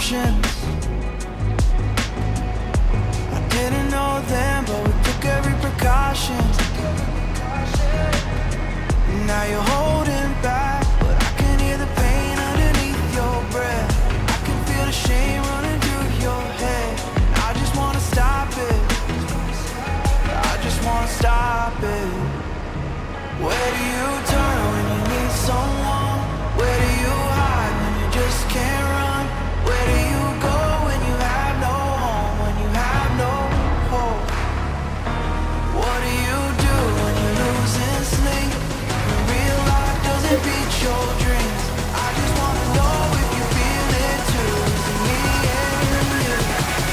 options. I didn't know then, but we took every precaution. Now you're holding back, but I can hear the pain underneath your breath. I can feel the shame running through your head. I just wanna stop it. I just wanna stop it. Where do you turn when you need someone? Where do you hide when you just can't run? Where do you go when you have no home, when you have no hope? What do you do when you're losing sleep? When real life doesn't beat your dreams. I just wanna know if you feel it too. Is it me and you?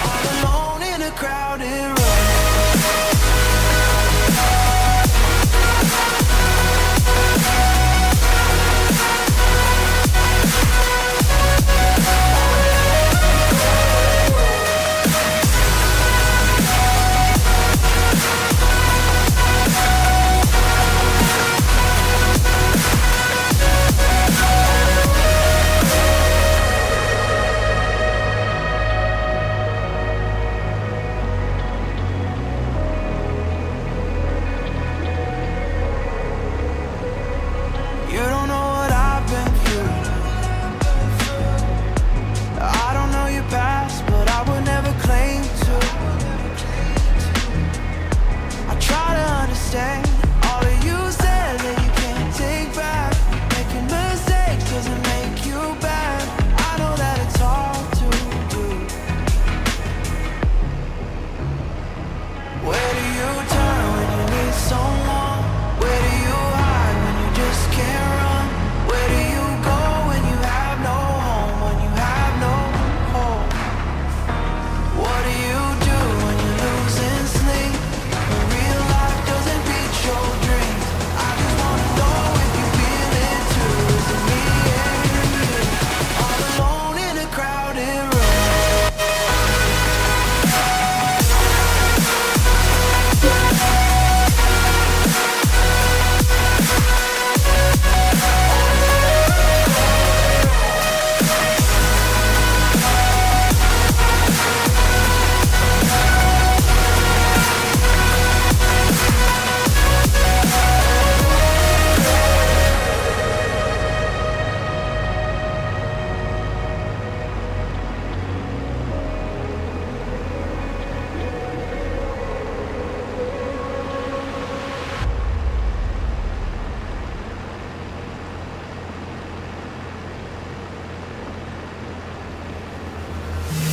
All alone in a crowded room. You don't know what I've been through. I don't know your past, but I would never claim to. I try to understand all of you said that you can't take back. Making mistakes doesn't make you bad. I know that it's hard to do. Where do you turn when you need someone? Where do you hide when you just can't run? Where do you go when you have no home, when you have no hope? What do you do when you're losing sleep? When real life doesn't beat your dreams. I just wanna know if you feel it too. Is it me and you? All alone in a crowded room.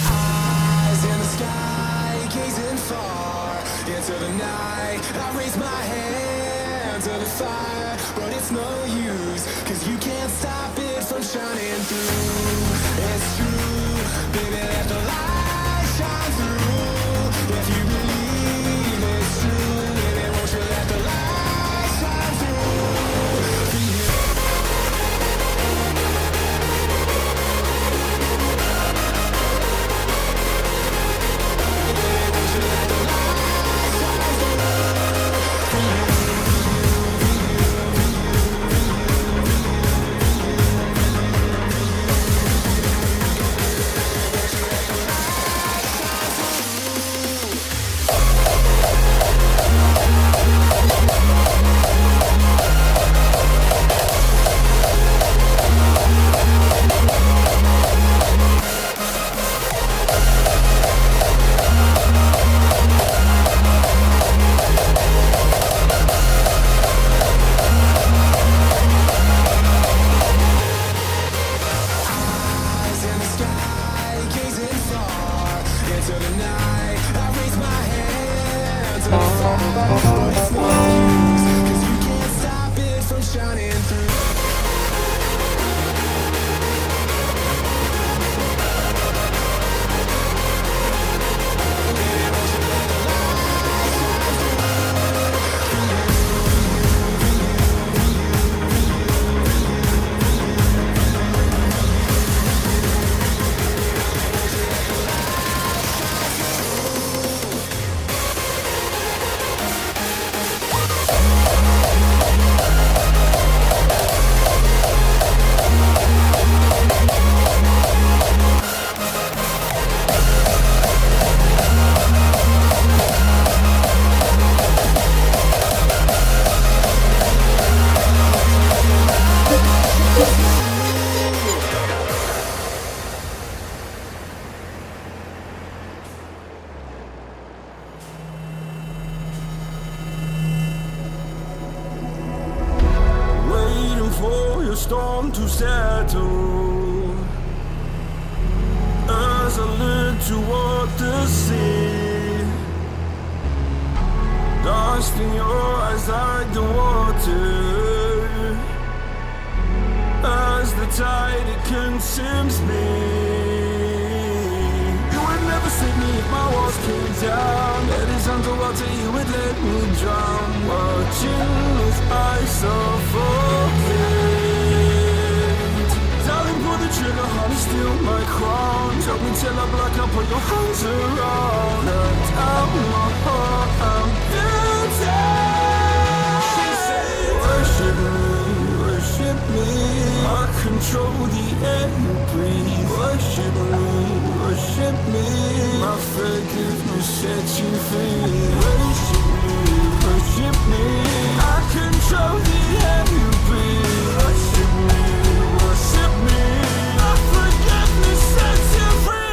Eyes in the sky, gazing far into the night. I raise my hand to the fire, but it's no use, 'cause you can't stop it from shining through. It's true, baby, let the light shine through. If you believe it's true, baby, won't you let the light shine through for you? storm to settle. As I learn to walk the sea, dust in your eyes like the water. As the tide, it consumes me. You would never save me if my walls came down. That is underwater, you would let me drown. Watching as I suffocate. Darling, pull the trigger, honey, steal my crown. Choke me till I black out, put your hands around. And out my heart, I'm guilty. She said, worship me, worship me. I control the air you breathe. Worship me, worship me. My forgiveness sets you free. Worship me, worship me. I control the air you breathe. Worship me, worship me. My forgiveness sets you free.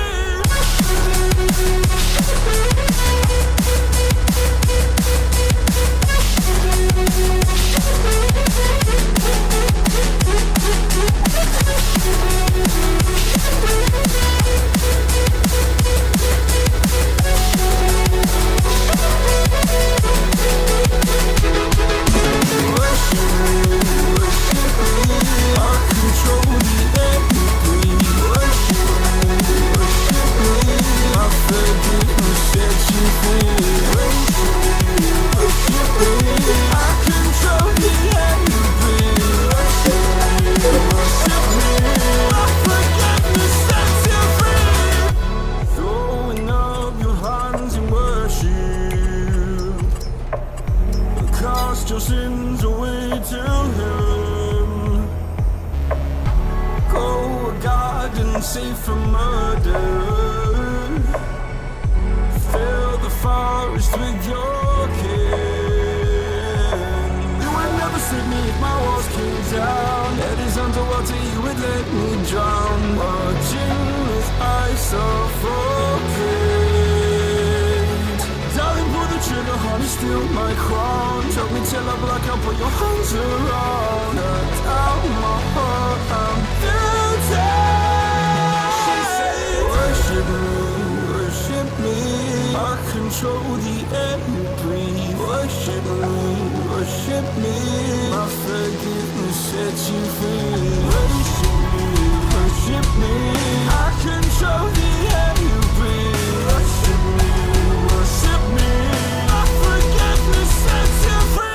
Your sins away to Him. Go a garden safe from murder. Fill the forest with your kin. You would never save me if my walls came down. That is underwater, you would let me drown. Watching as I suffocate. Darling, pull the trigger, honey, steal my crown. Choke me till I black out, put your hands around. And out my heart, I'm guilty. She said, worship me, worship me. I control the air you breathe. Worship me, worship me. My forgiveness sets you free. Worship me, worship me. I control the air you breathe. Worship me, worship me. My forgiveness sets you free.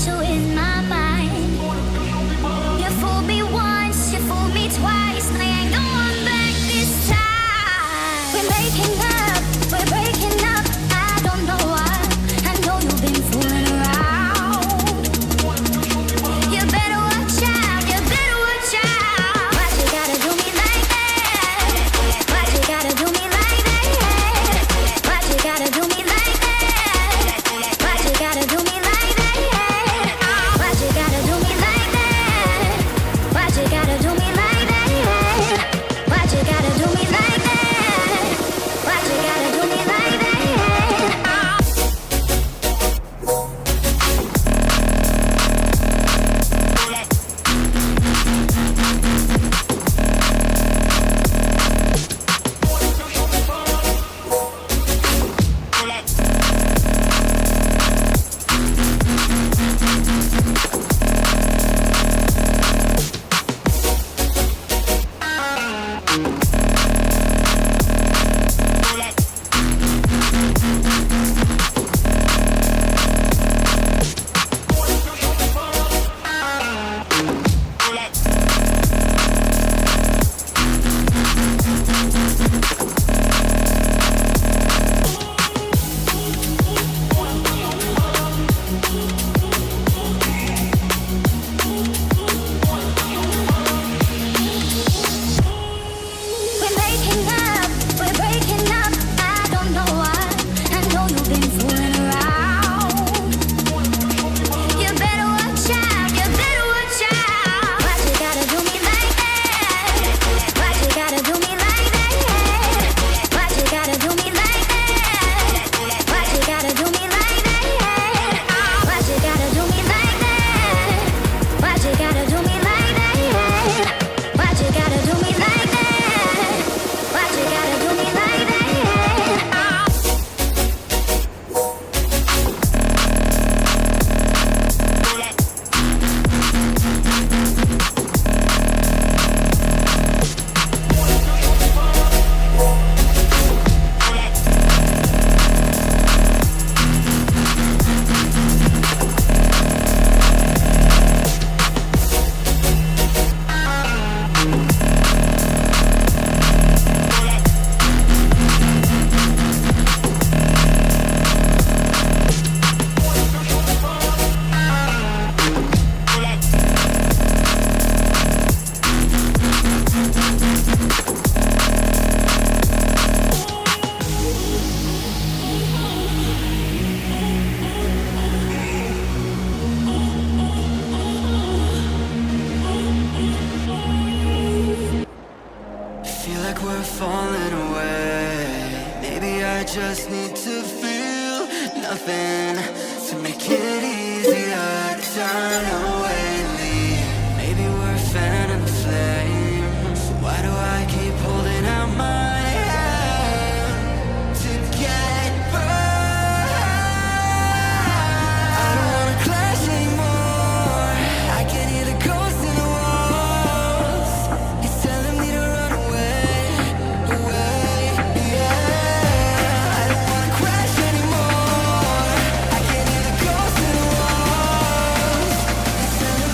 got you in my mind. You fooled me once, you fooled me twice, and I ain't going back this time. We're making up, we're breaking up. I don't know why. I know you've been fooling around. You better watch out, you better watch out. Why'd you gotta do me like that? Why'd you gotta do me like that? Why'd you gotta do me like that? Why'd you gotta do me like that? Why'd you gotta do me like that? Why'd you gotta do me like that? Why'd you gotta do me like that? Why'd you gotta do me like that? We're making up, we're breaking up. I don't know why. I know you've been fooling around. You better watch out, you better watch out. Why'd you gotta do me like that? Why'd you gotta do me like that? Why'd you gotta do me like that? Why'd you gotta do me like that? Why'd you gotta do me like that? Why'd you gotta do me like that? Why'd you gotta do me like that? Why'd you gotta do me like that? Feel like we're falling away. Maybe I just need to feel nothing to make it easier to turn away and leave. Maybe we're fanning the flame. So why do I keep holding out my hand to get burned? I don't wanna clash anymore. I can hear the ghosts in the walls. It's telling me to run away, away, yeah. I don't wanna crash anymore. I can hear the ghosts in the walls. It's telling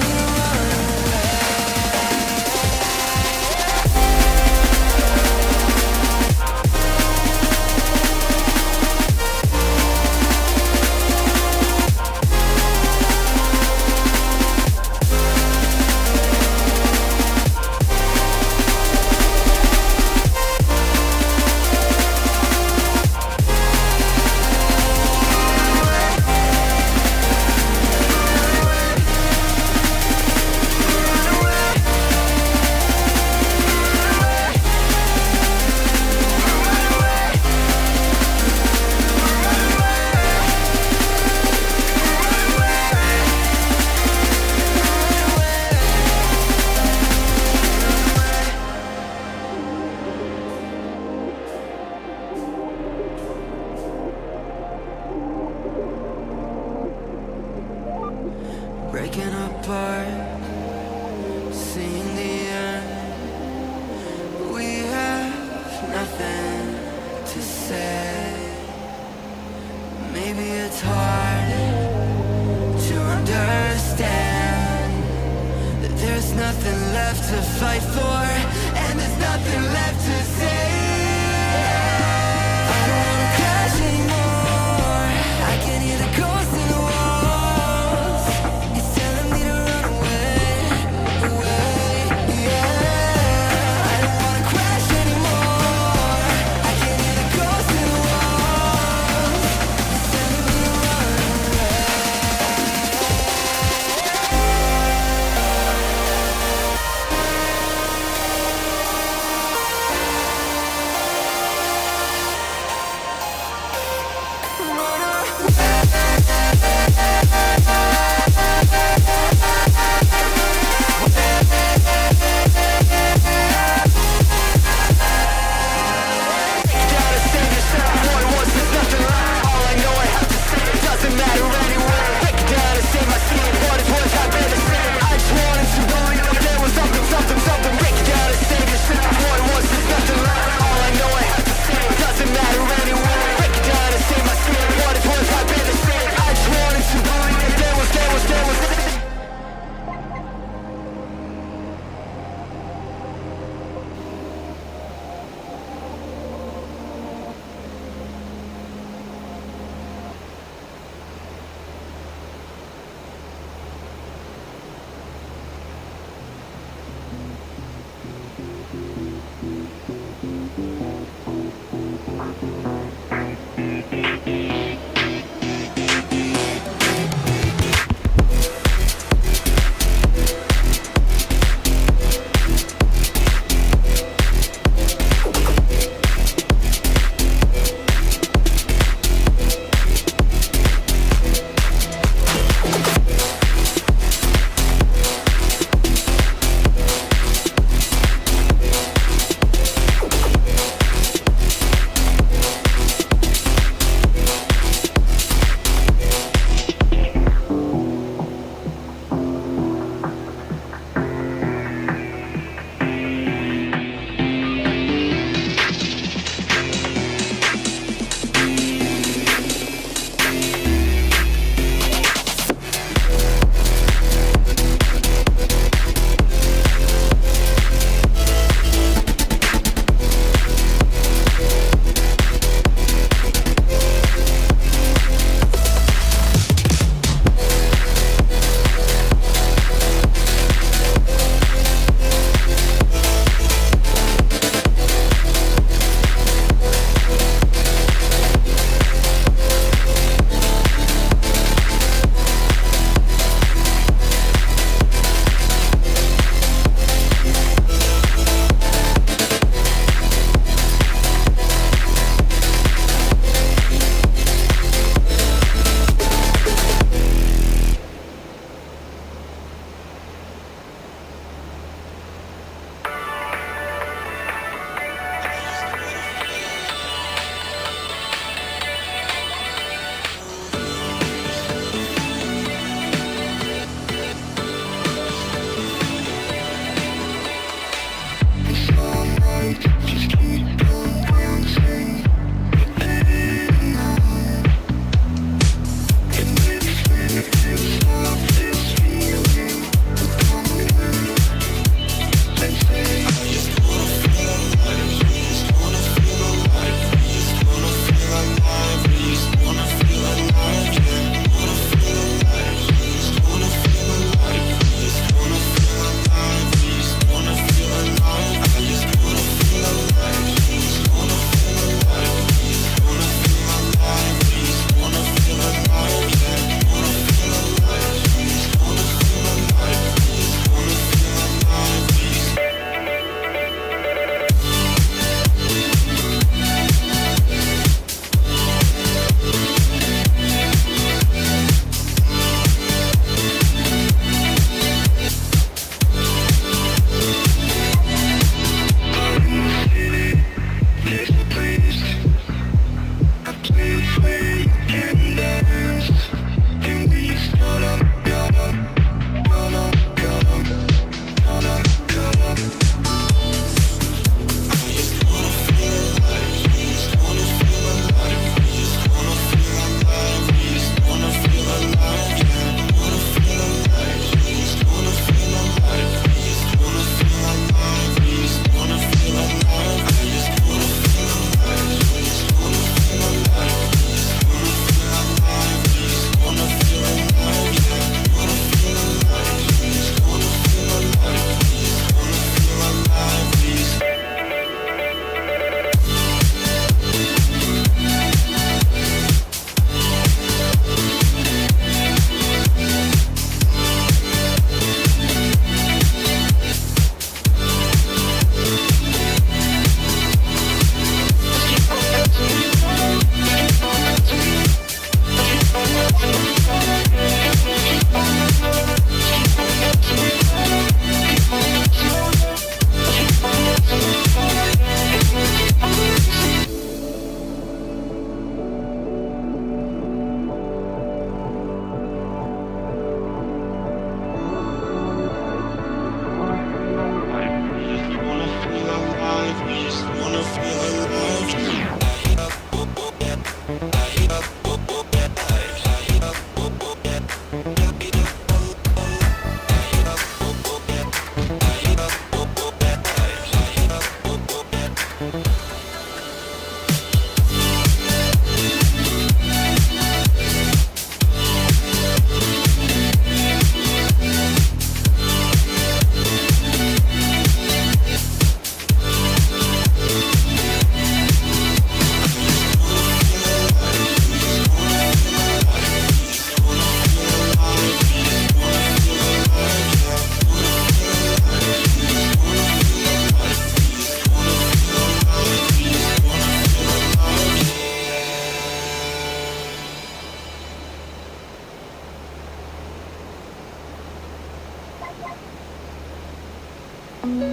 left to fight for, and there's nothing left to say. I don't wanna crash anymore. I can hear the ghosts in the walls. It's telling me to run away, away, yeah. I don't wanna crash anymore. I can hear the ghosts in the walls. It's telling me to run away.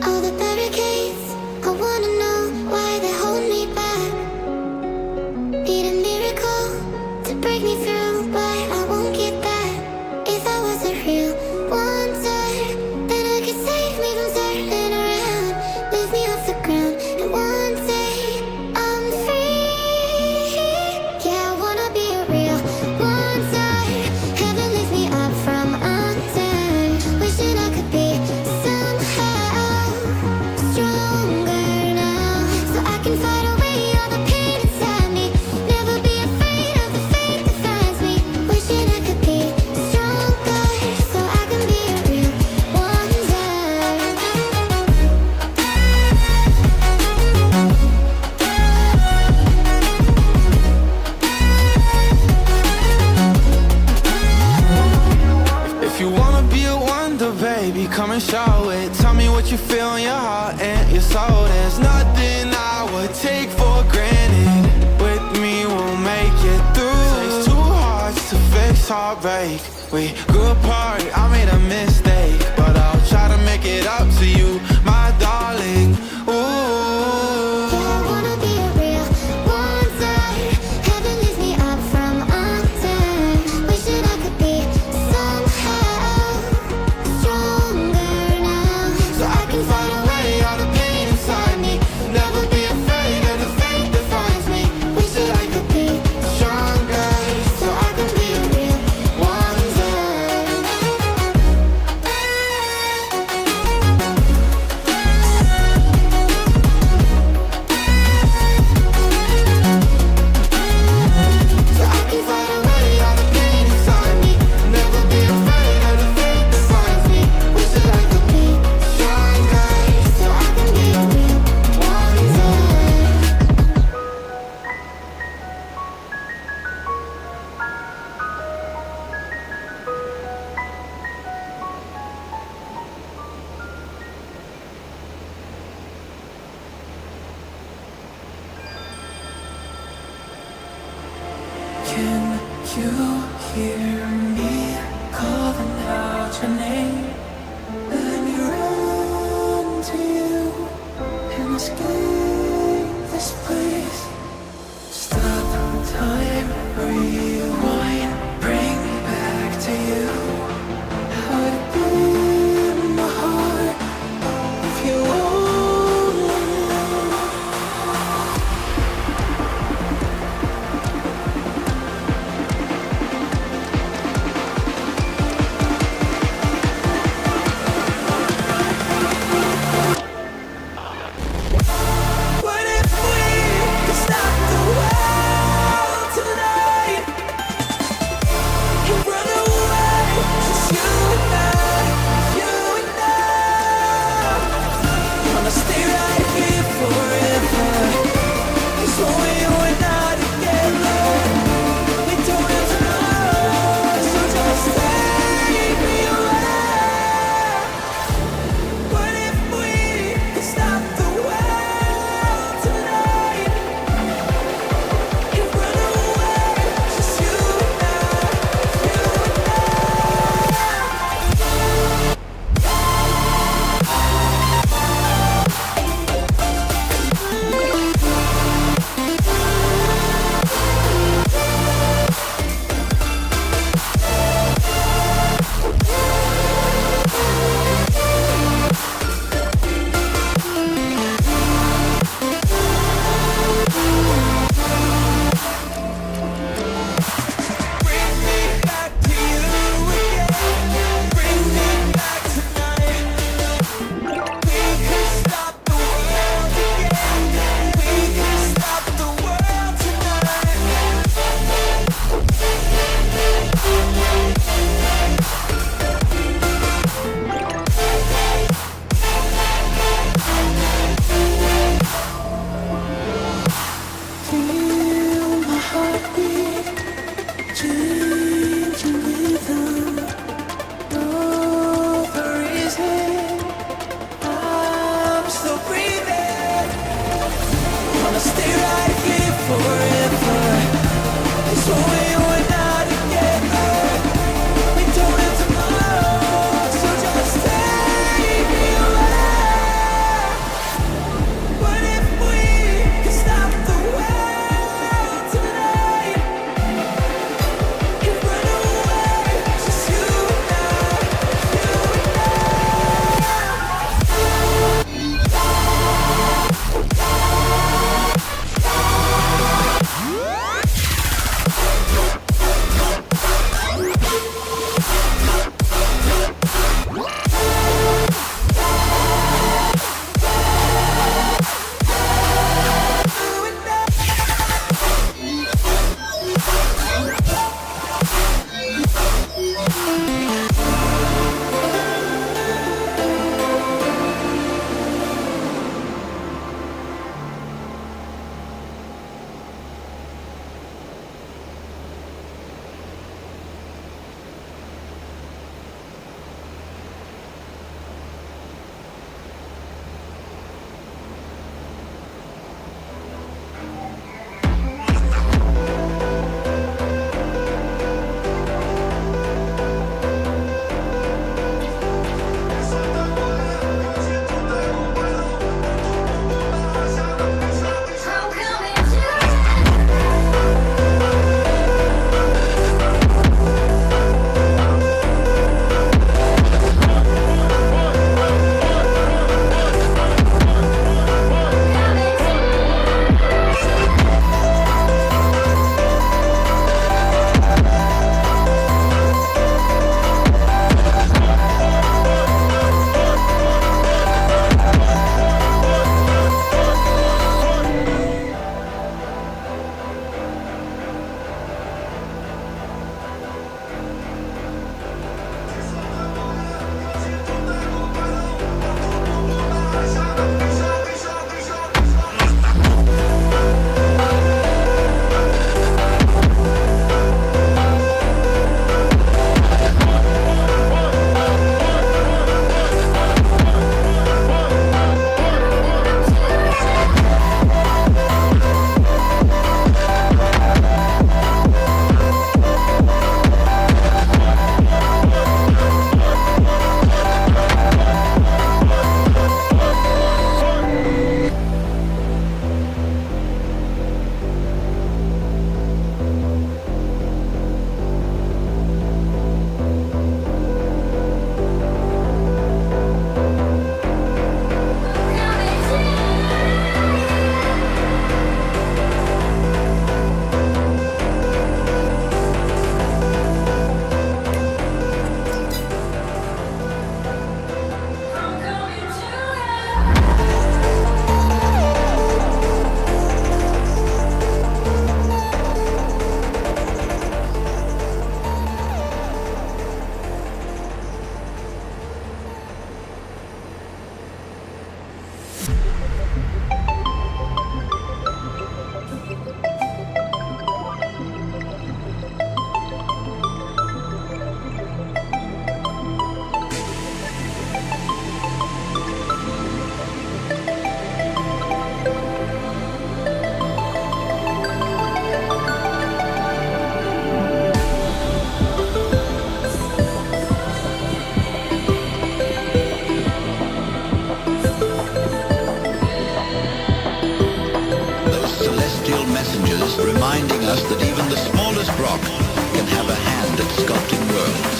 All the barricades, I wanna know why they hold me back. Need a miracle to break me through, but I won't get that. If I was a real wonder, then I could save me from turning around, lift me off the ground, and one day I'm free. Yeah, I wanna be a real wonder. Heaven lift me up from under. Wishing I could be somehow stronger now, so I can fight away all the pain inside me. Never be afraid of the fate that finds me. Wishing I could be stronger, so I can be a real wonder. If you wanna be a wonder, baby, come and show it. Tell me what you feel in your heart and your soul. There's nothing I would take for granted. With me, we'll make it through. Takes two hearts to fix heartbreak. We grew apart, I made a mistake, but I'll try to make it up to you, my darling. Ooh. Yeah, I wanna be a real wonder. Heaven lifts me up from under. Wishing I could be somehow stronger now, So I can fight away all the pain inside me. Never be afraid of the fate that finds me. Wish that I could be stronger, so I can be a real wonder. So I can fight away all the pain inside me. Never be afraid of the fate that finds me. Wish that I could be stronger, so I can be a real wonder. Can you hear me calling out your name? Let me run to you and escape this place. Stop time, rewind, bring me back to you. How it did in my heart if you only knew. What if we could stop the world tonight and run away, just you and I, you and I? Wanna stay right here forever, 'cause when we are not together, we don't have tomorrow, so just take me away. What if we could stop the world tonight and run away, just you and I, you and I? Bring me back to you again. Bring me back tonight. We can stop the world again. We can stop the world tonight. Feel my heartbeat, changing rhythm. Know the reason I'm still breathing. Wanna stay right here forever. 'Cause when we are not together, we don't have tomorrow, so just take me away. reminding us that even the smallest rock can have a hand at sculpting worlds.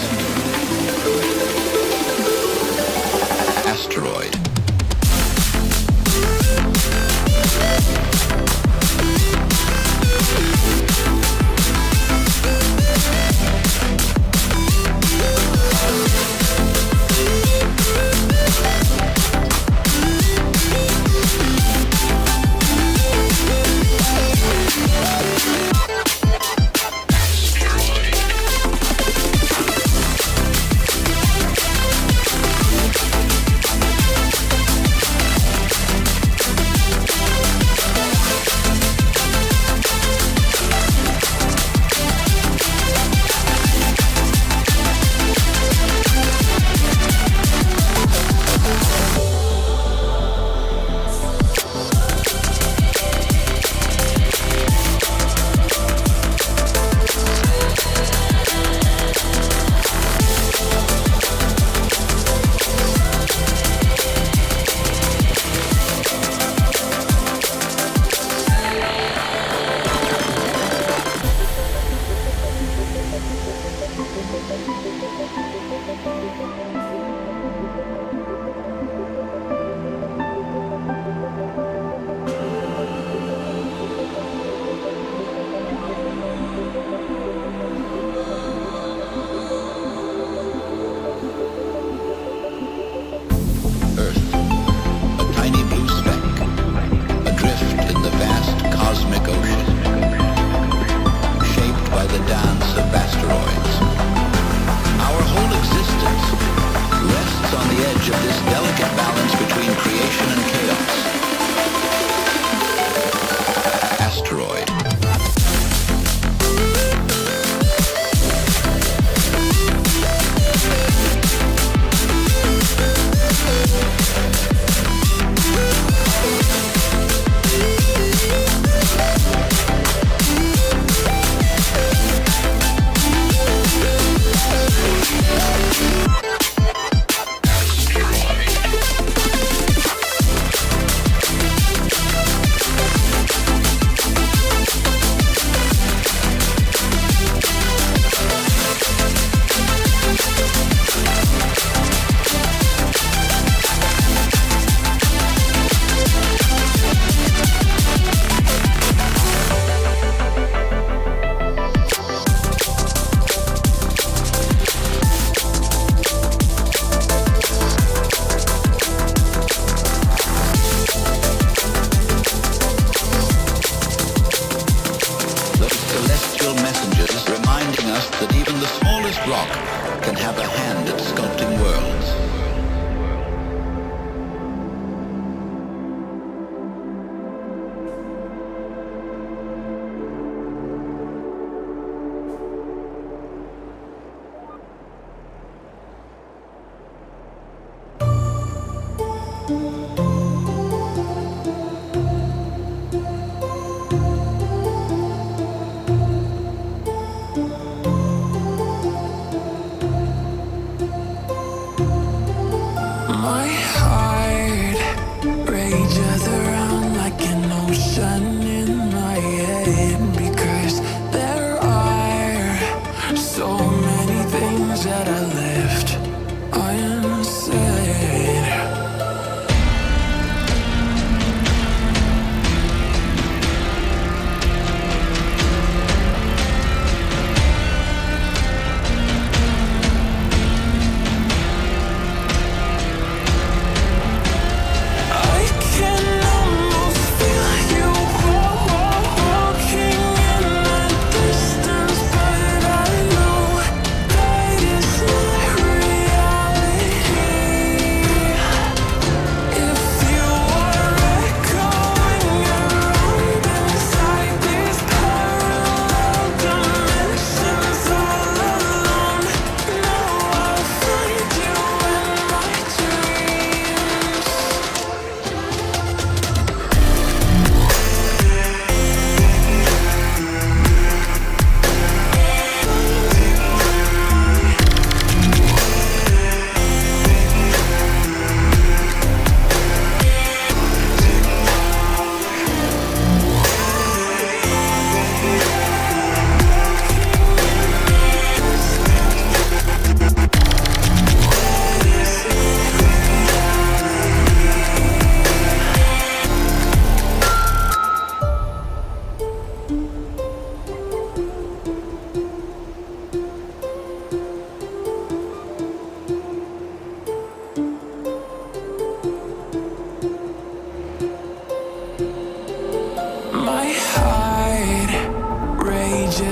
Asteroid.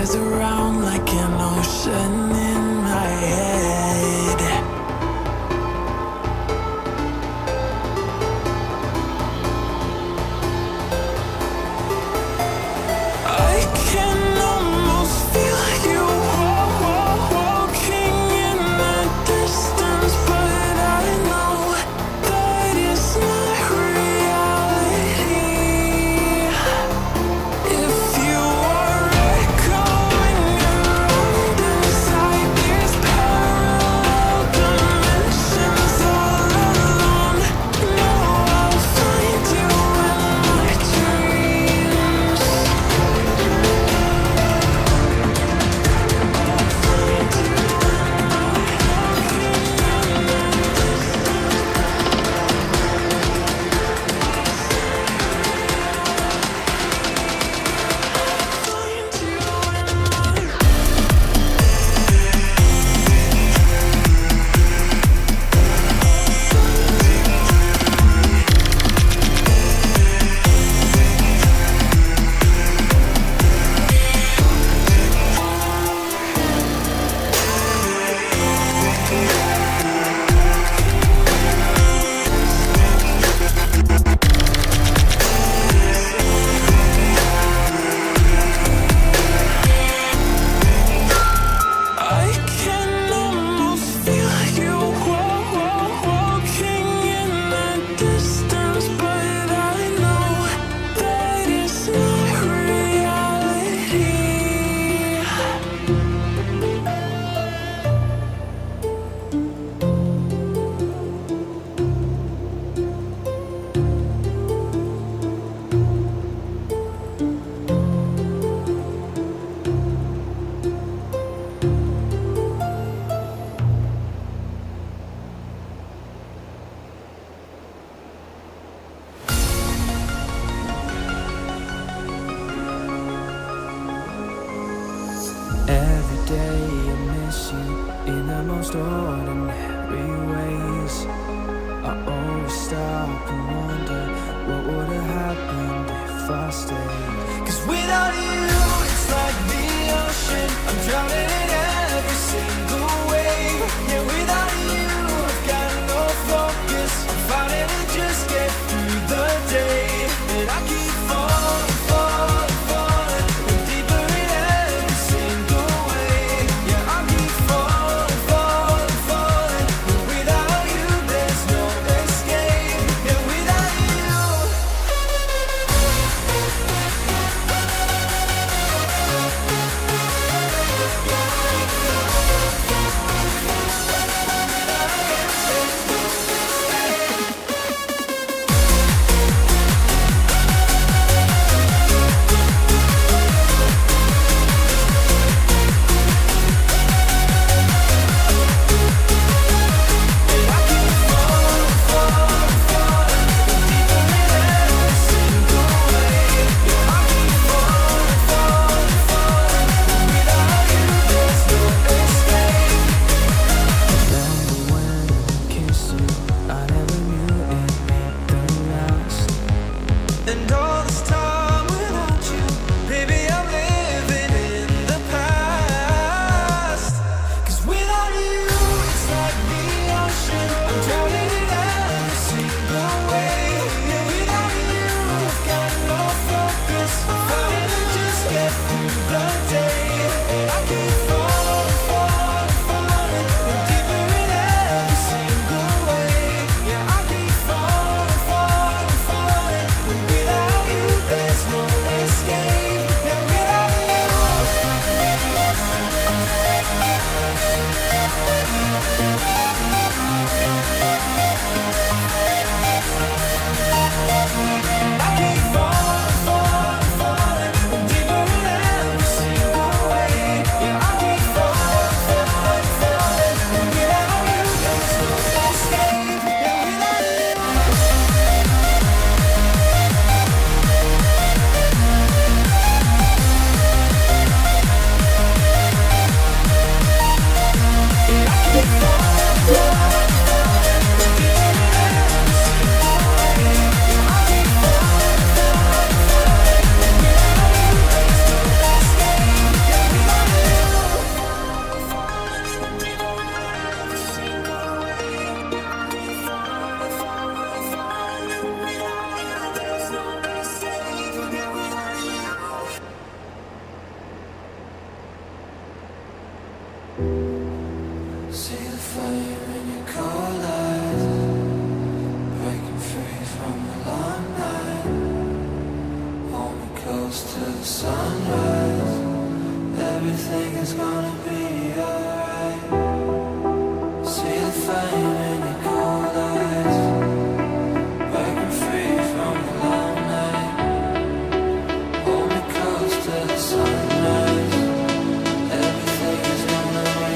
tears around like an ocean in my head. I can almost feel you walking in the distance, but I know that it's not reality. If you are echoing around inside these parallel dimensions all alone, know I'll find you in my dreams. I can almost feel you walking in the distance, but I know that it's not reality. Every day I miss you in the most ordinary ways. I always stop and wonder what would have happened if I stayed. 'Cause without you, it's like the ocean, I'm drowning in every single wave. Yeah, without you, I've got no focus, I'm fighting to just get through the day. And I keep falling, falling, falling, and deeper in every single way. Yeah, I keep falling, falling, falling, but without you, there's no escape. Yeah, without you. close to the sunrise. Everything is gonna be alright. See the flame in your cold eyes, breaking free from the long night. Hold me close to the sunrise. Everything is gonna be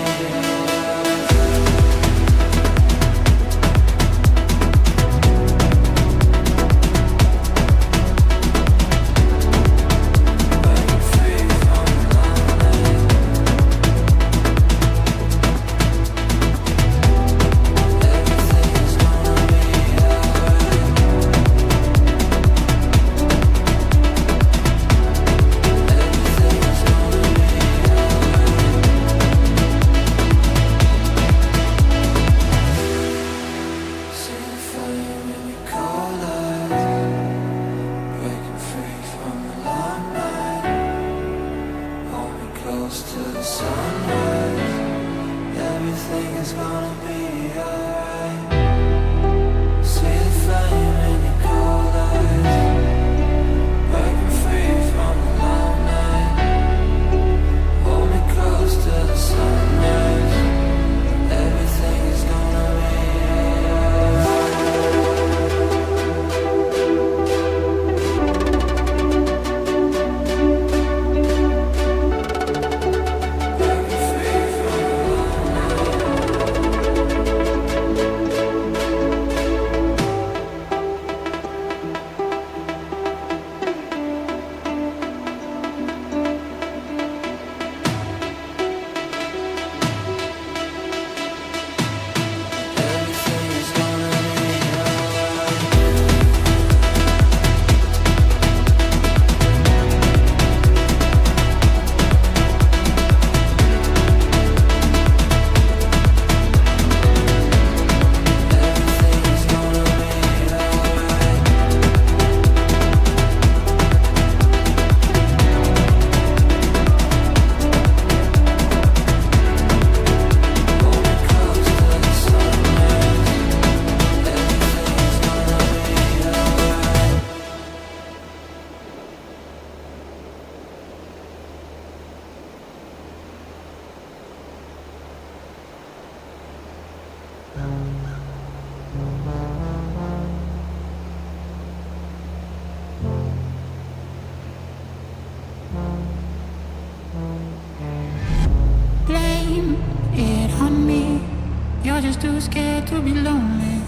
You're just too scared to be lonely.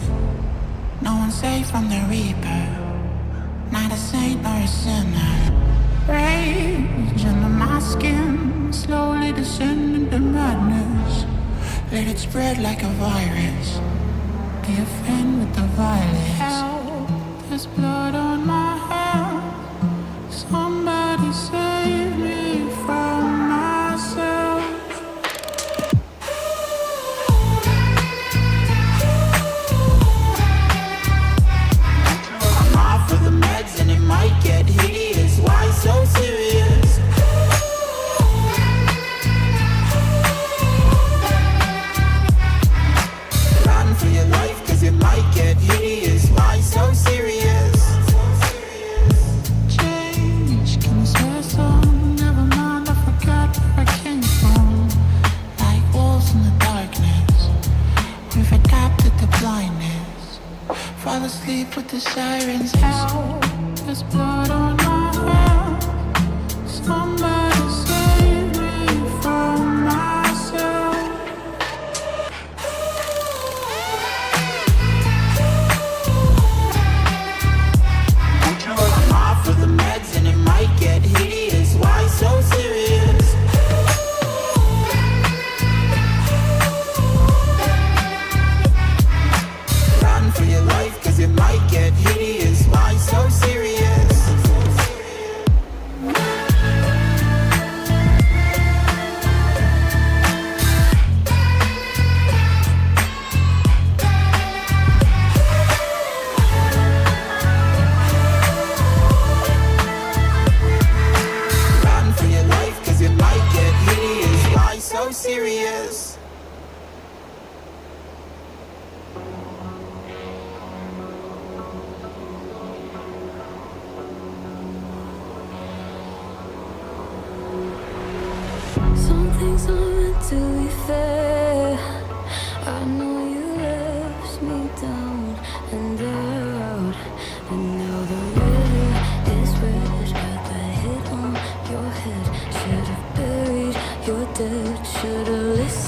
No one's safe from the reaper, not a saint nor a sinner. Rage under my skin, slowly descend into madness. Let it spread like a virus. Be a friend with the violence. Help, there's blood on my hands. Somebody save me from myself. I'm off of the meds and it might get hideous. Why so serious? Run for your life, cause it might get hideous. Why so serious? Change, can you swear some? Never mind, I forgot where I came from. Like wolves in the darkness, we've adapted to blindness. Fall asleep with the sirens out. There's blood on my hands. Somebody save me from myself. I'm off of the meds and it might get hideous. Why so serious? Run for your life, cause it might get hideous. Why so serious?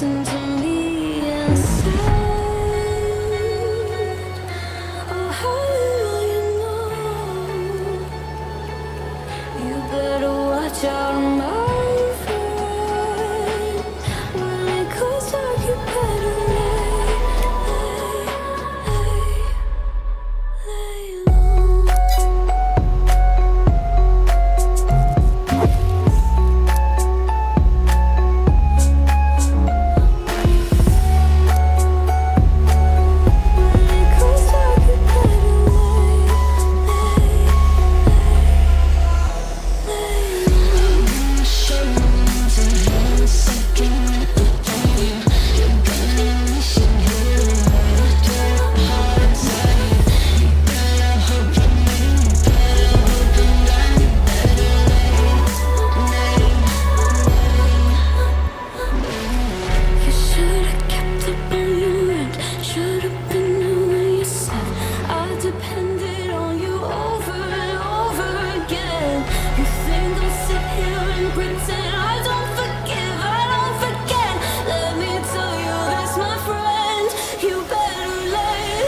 listen to me and say, oh, how little you know. You better watch out, my friend. When it goes dark, you better lay low. You should've kept up on your end. Should've been there when you said I depended on you over and over again. You think I'll sit here and pretend I don't forgive, I don't forget. Let me tell you this, my friend. You better lay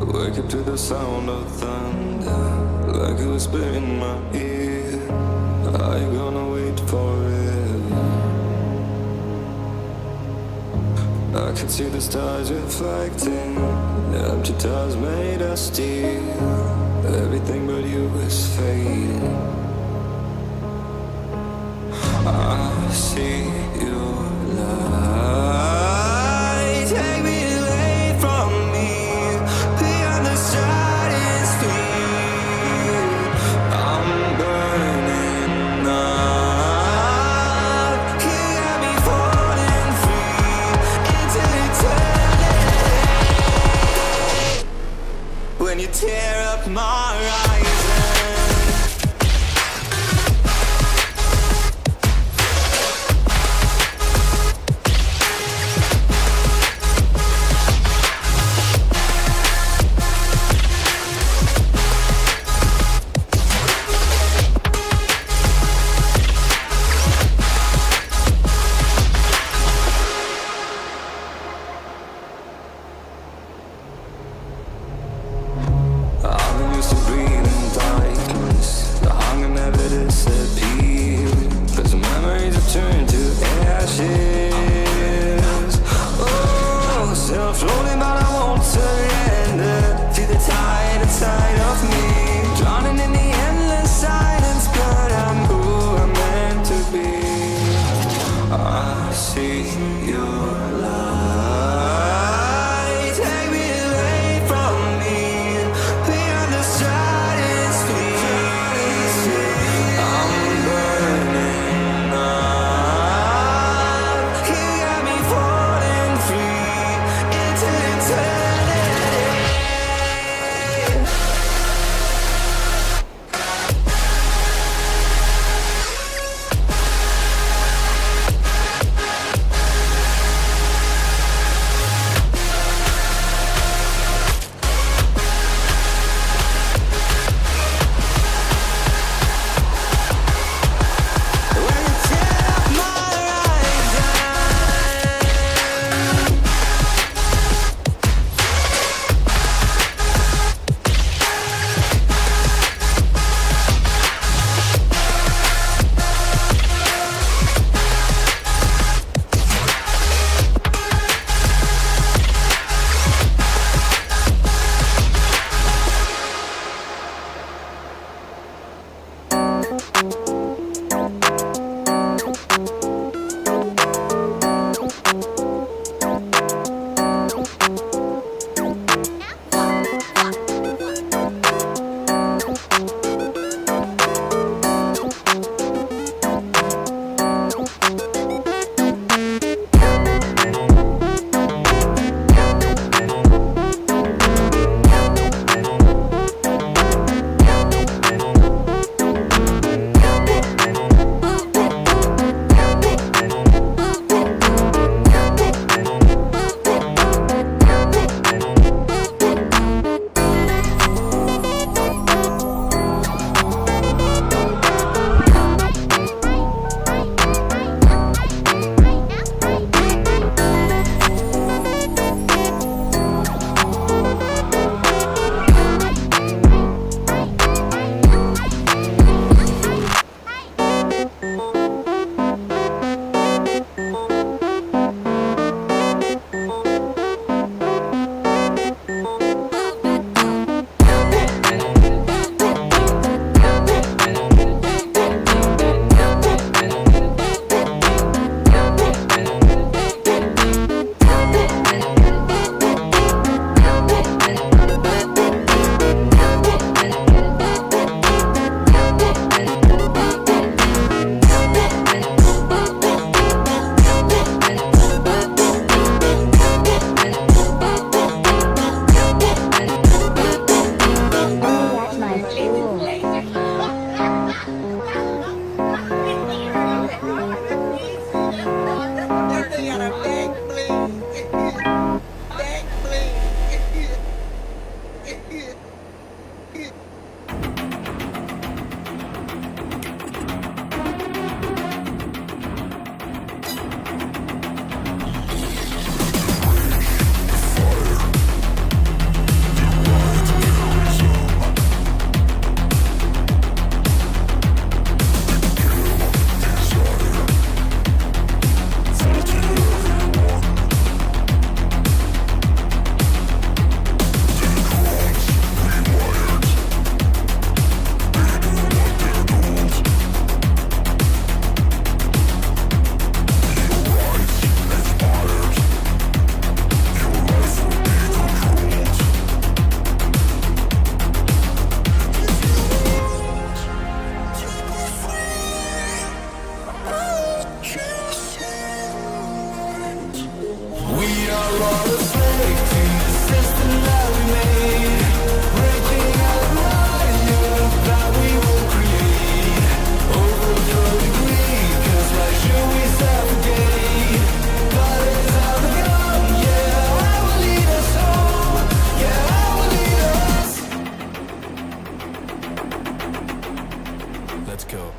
Wake up to the sound of thunder, like a whisper in my ear. Are you gonna wait forever? I can see the stars reflecting, empty tires made of steel. Everything but you is fading. I see your light, take me away from me, beyond the stratosphere. I'm burning up, you got me falling free into eternity. When you tear up my horizon, go.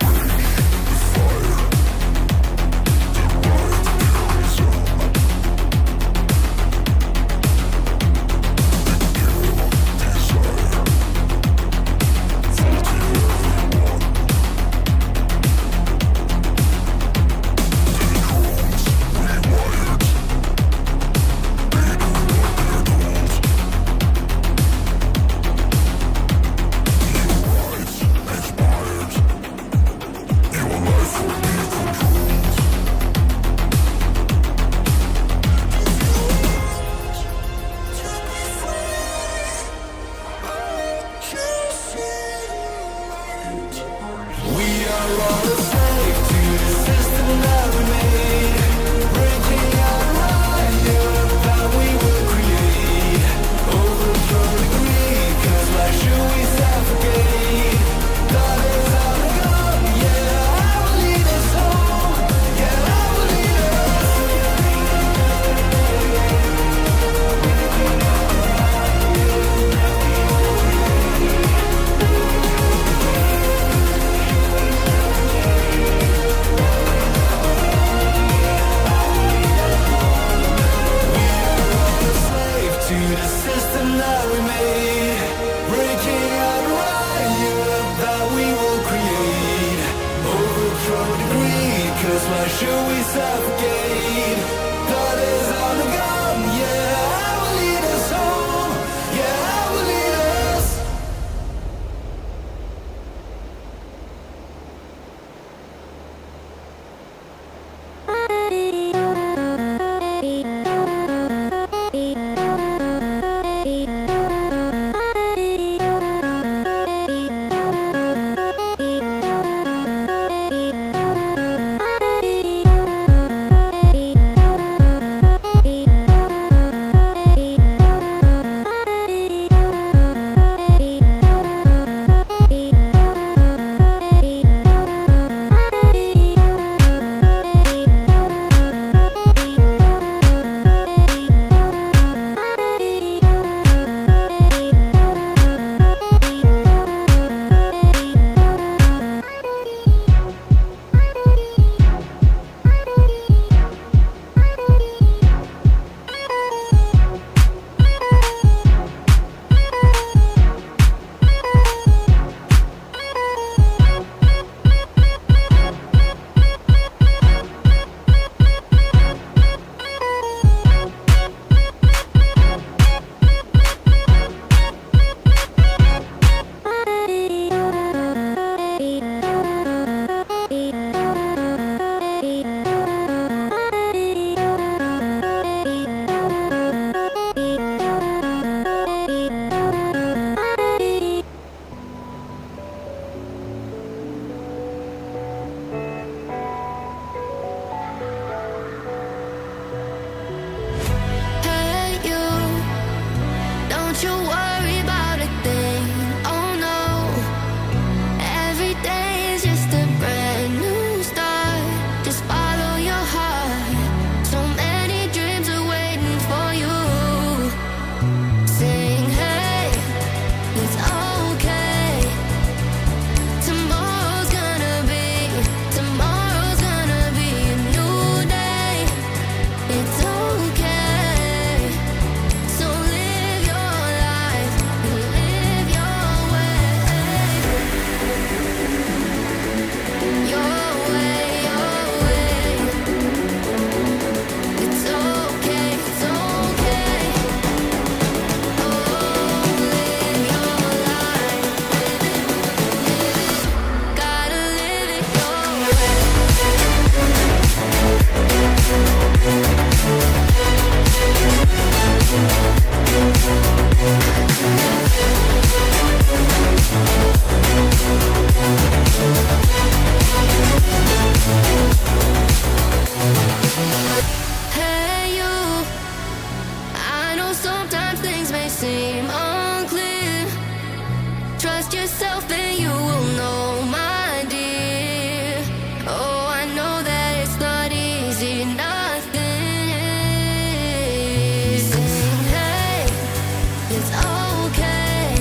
It's okay.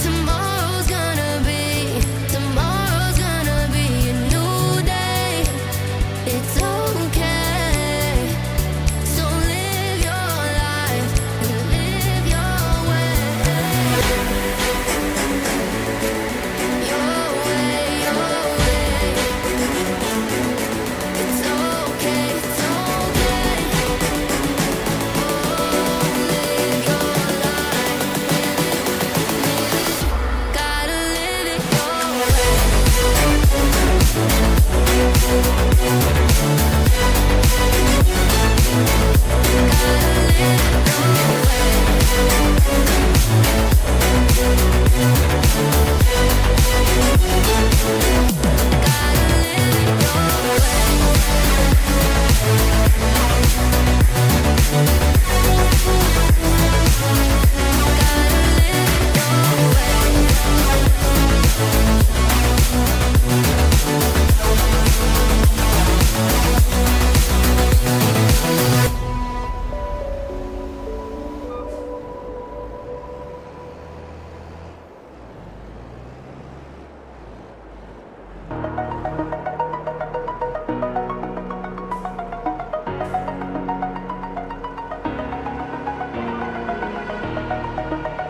Tomorrow's gonna be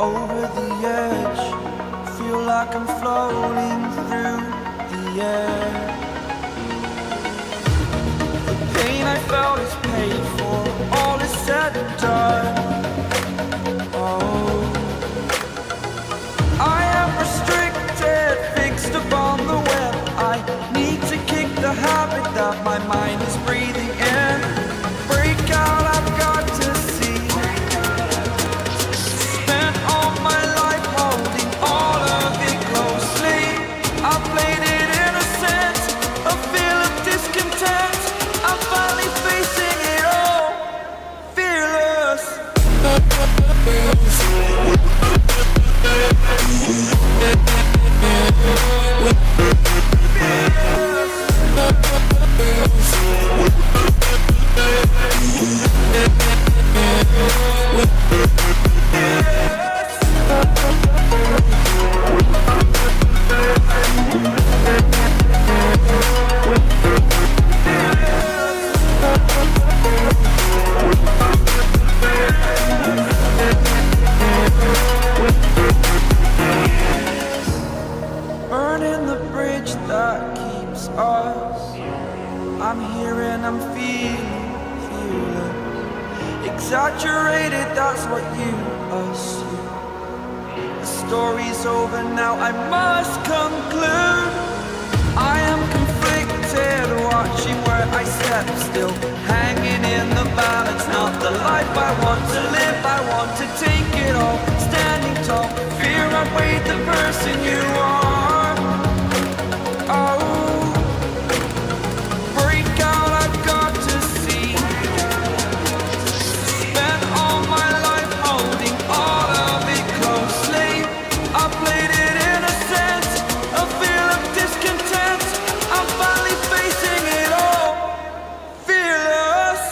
Over the edge, feel like I'm floating through the air. The pain I felt is paid for, all is said and done. Oh, I am restricted, fixed upon the web. I need to kick the habit that my mind is breathing in. Break out, I've got to see. Spent all my life holding all of it closely. I played it innocent, a feel of discontent. I'm finally facing it all, fearless. Burning the bridge that keeps us. I'm here and I'm feeling exaggerated, that's what you assume. The story's over now, I must conclude. I am conflicted, watching where I step still, hanging in the balance. Not the life I want to live, I want to take it all, standing tall. Fear outweighed the person you are. Oh, break out, I've got to see. Spent all my life holding all of it closely. I played it innocent, a feel of discontent. I'm finally facing it all, fearless.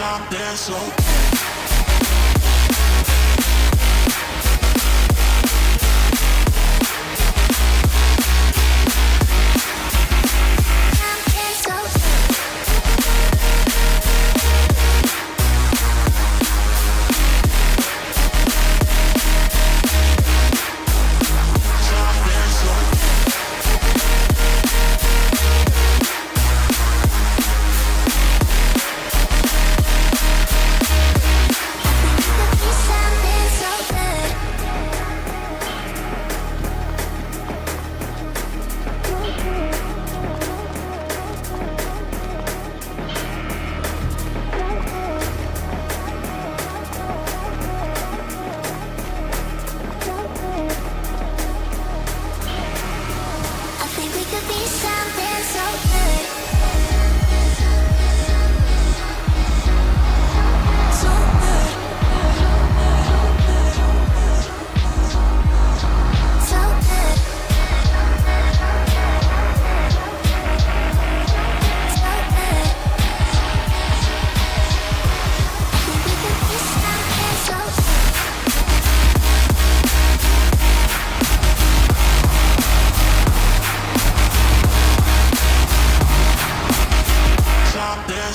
something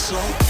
so.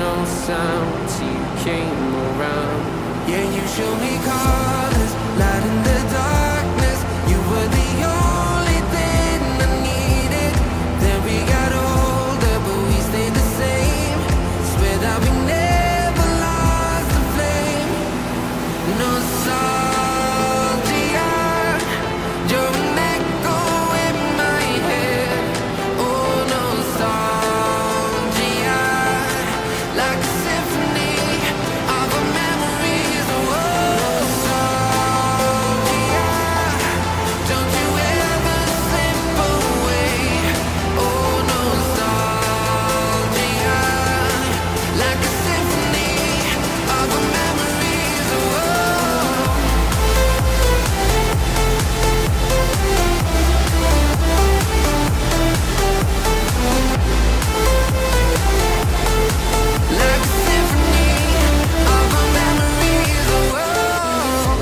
no sound till you came around. Yeah, you showed me colors, light in the darkness. You were the only thing I needed. Then we got older, but we stayed the same. Swear that we never lost the flame. Nostalgia, you're an echo in my head. Oh, nostalgia, like a symphony of our memories. Oh, nostalgia, don't you ever slip away. Oh, nostalgia, like a symphony of our memories. Oh, like a symphony of our memories. Oh,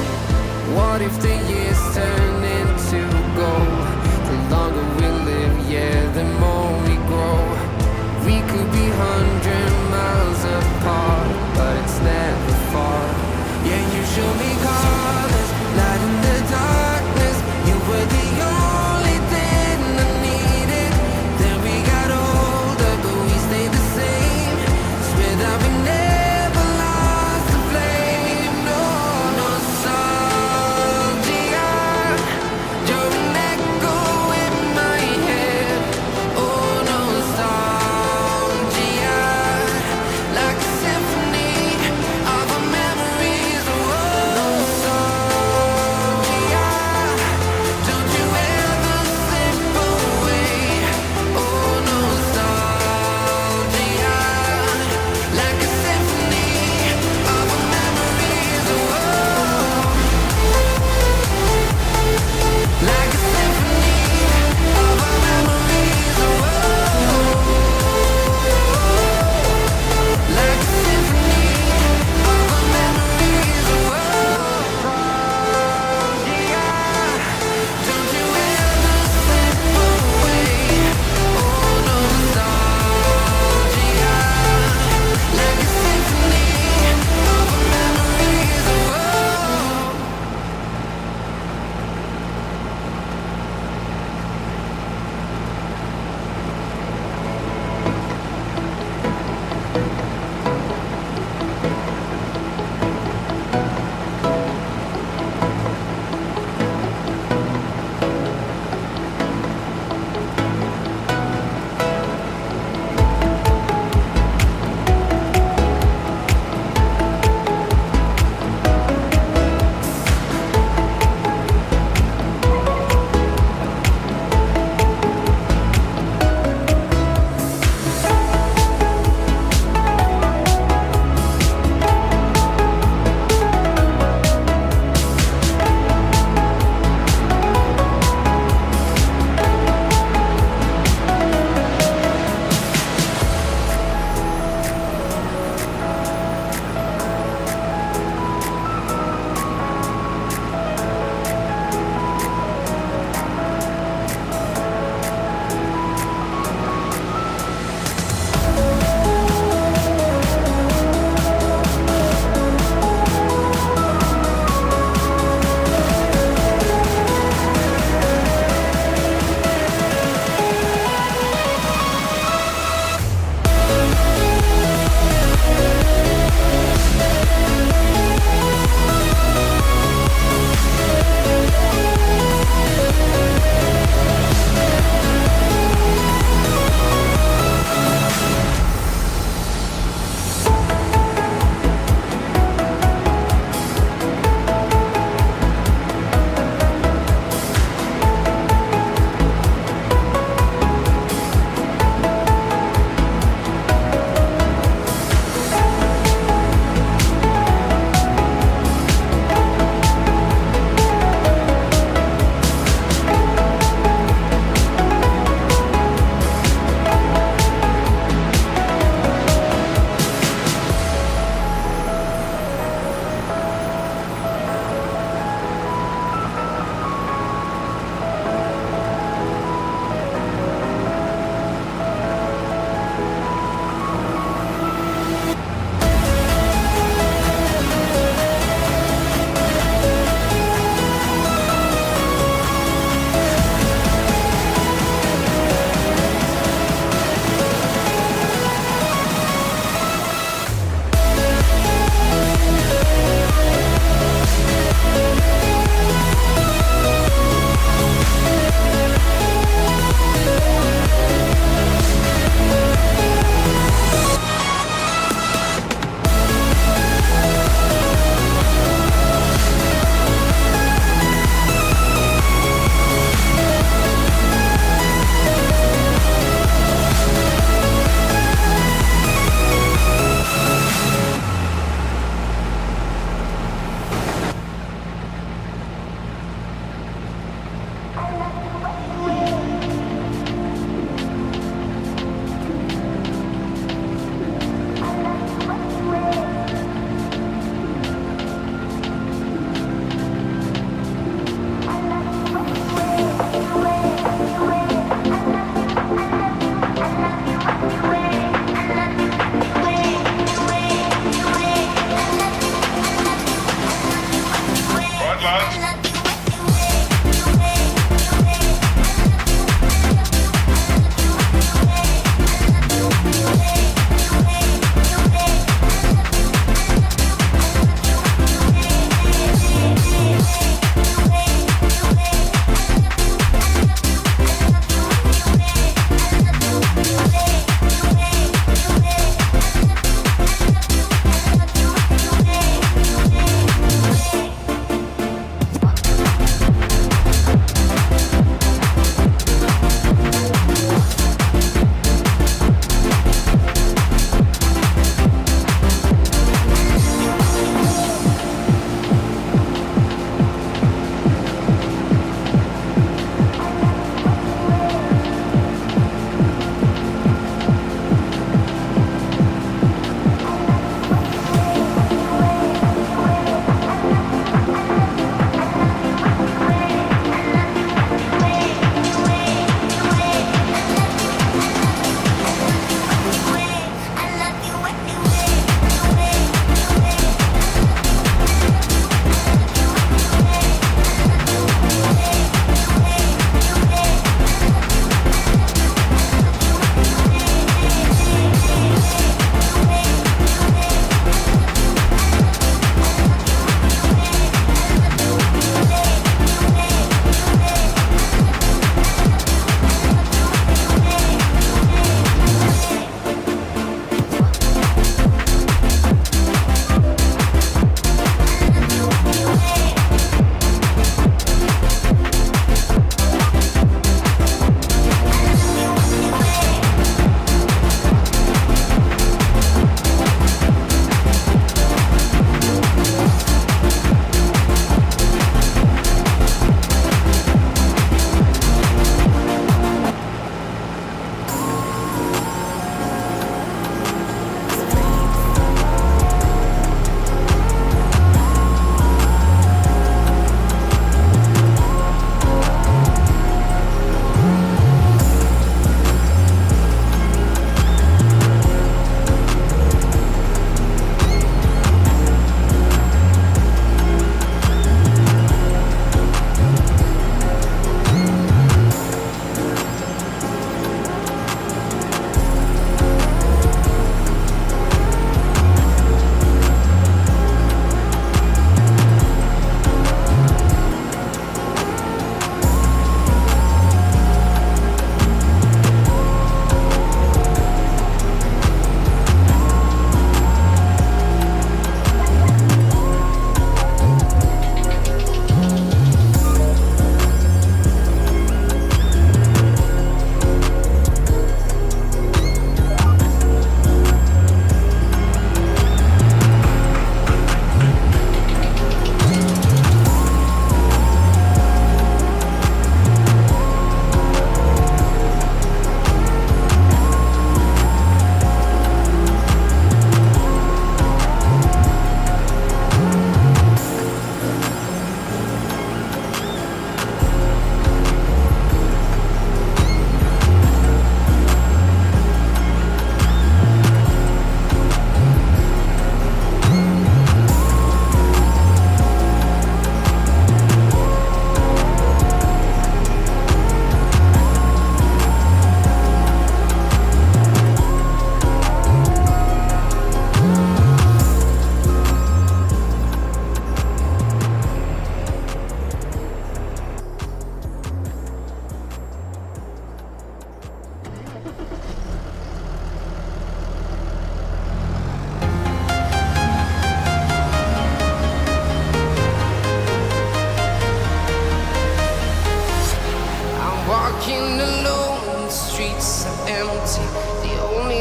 what if the years turn into gold? The longer we live, yeah, the more we grow. We could be 100 miles apart, but it's never far. Yeah, you show me colors, light in the darkness. You were the only thing I needed. Then we got older, but we stayed the same. Swear that we never lost the flame. No, nostalgia, you're an echo in my head. Oh, nostalgia, like a symphony of our memories. Oh,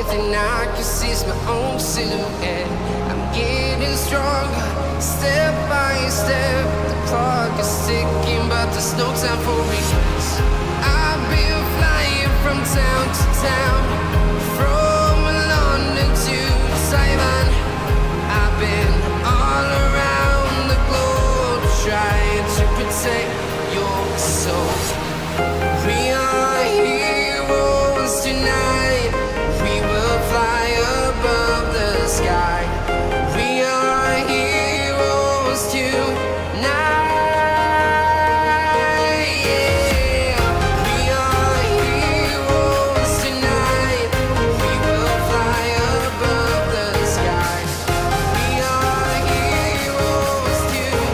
thing I can see is my own silhouette. I'm getting stronger, step by step. The clock is ticking, but there's no time for regrets. I've been flying from town to town, from London to Taiwan. I've been all around the globe trying to protect your soul. We are heroes tonight. We will fly above the sky. We are heroes tonight. Yeah. We are heroes tonight. We will fly above the sky. We are heroes tonight.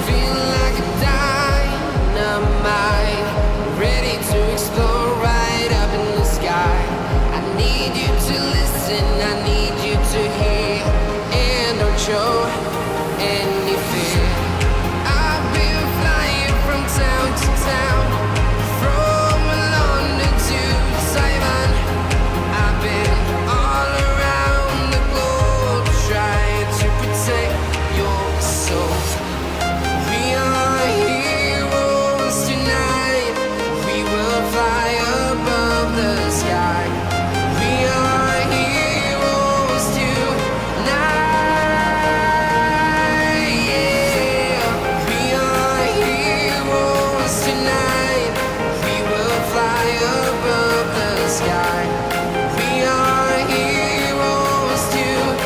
Feel like a dynamite, ready to explore right up in the sky. I need you to listen, I need you to hear, and don't show any fear. I've been flying from town to town, from London to Taiwan. I've been all around the globe trying to protect your soul. We are heroes tonight. We will fly above the sky. We are heroes tonight. Yeah. We are heroes tonight. We will fly above the sky. We are heroes tonight.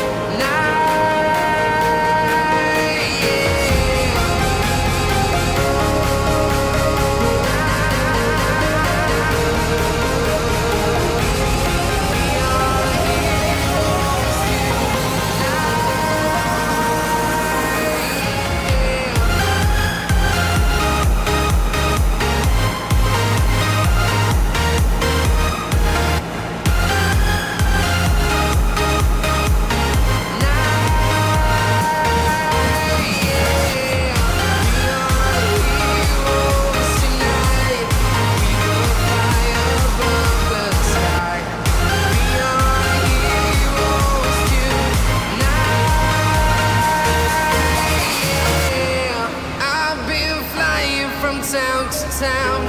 Yeah. I've been flying from town to town,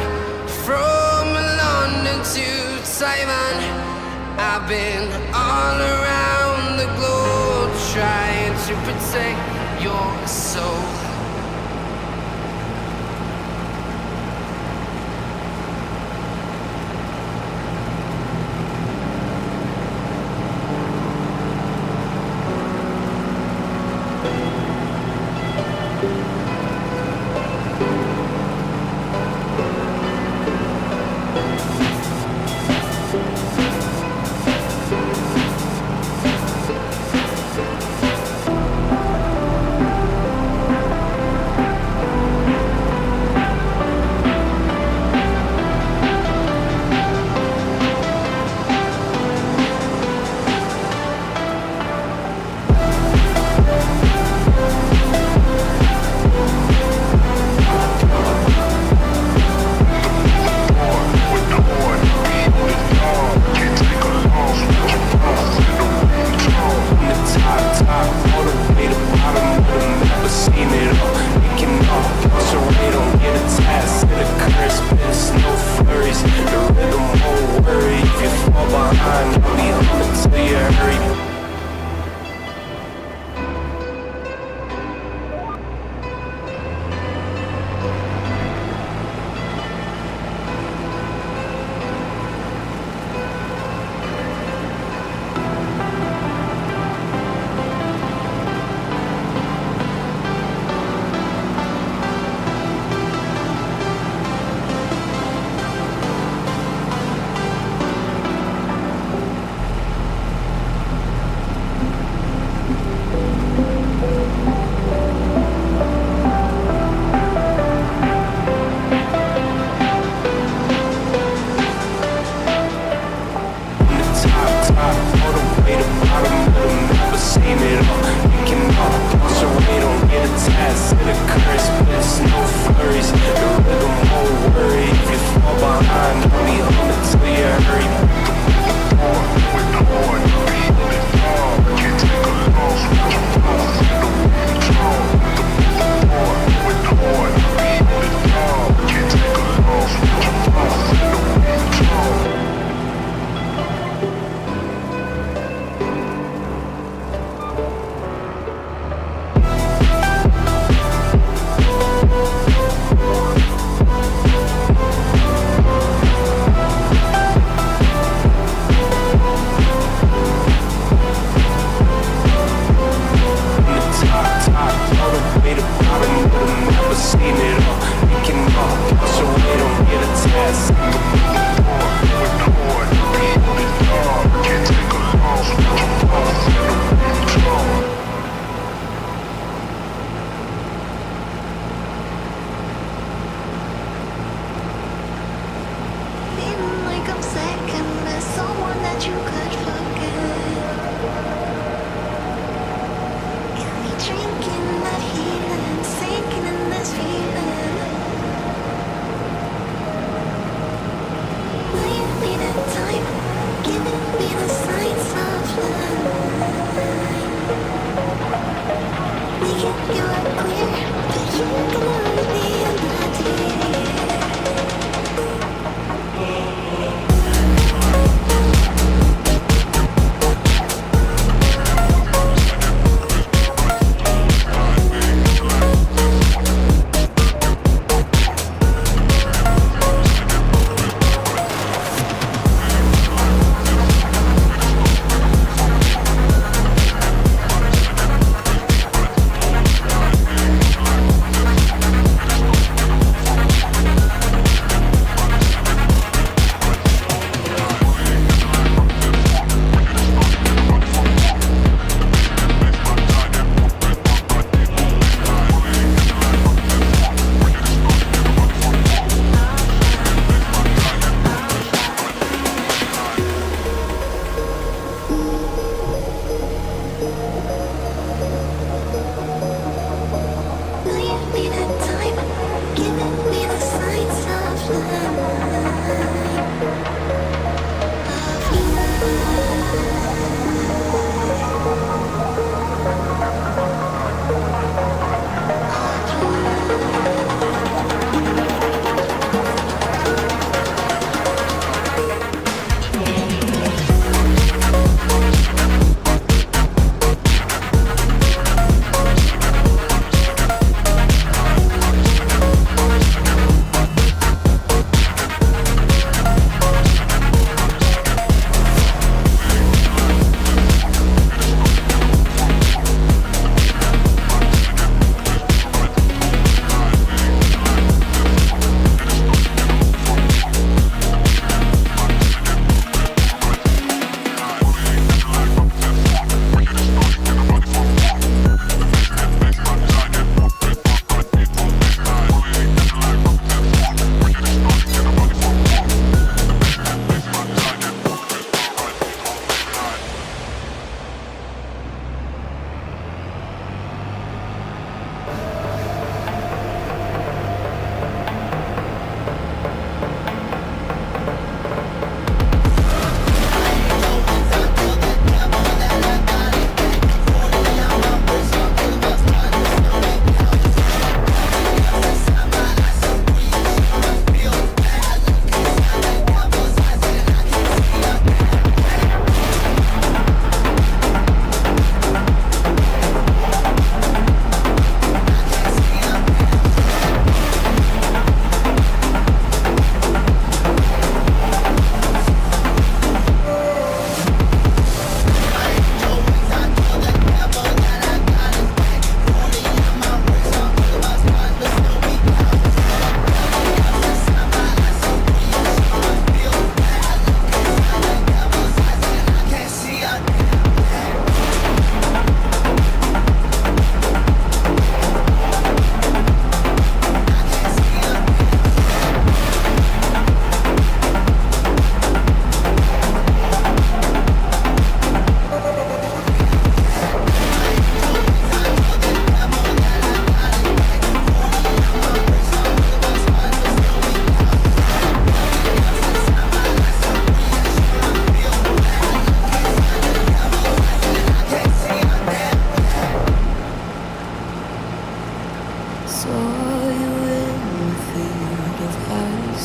from London to Taiwan. I've been all around the globe trying to protect your soul. said a curse, but it's no flurries. The rhythm won't worry. If you fall behind, I'll be humming till you hurry. With the horn, can't take a loss. With the horn, can't take a loss.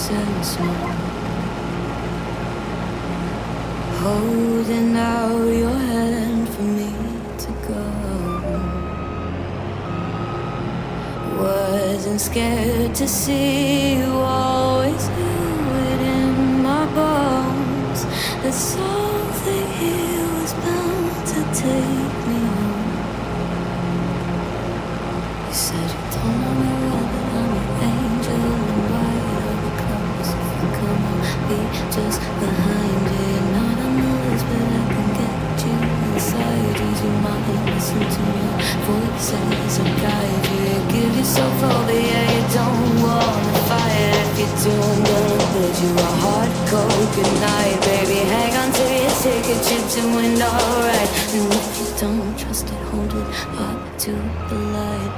ice and snow, holding out your hand for me to go. Wasn't scared to see you, always knew it in my bones. That something here was bound to take me home. You said you don't know me well, but I'm an angel and white over close. If you come, I'll be just behind you. You're not a noise, but I can get you inside. Use your mind, listen to your voices and guide you. You give yourself over, yeah, you don't wanna fight. If you do, I'm gonna build you a hard coconut, baby. Hang on to your ticket, chips and wind alright. And if you don't trust it, hold it up to the light.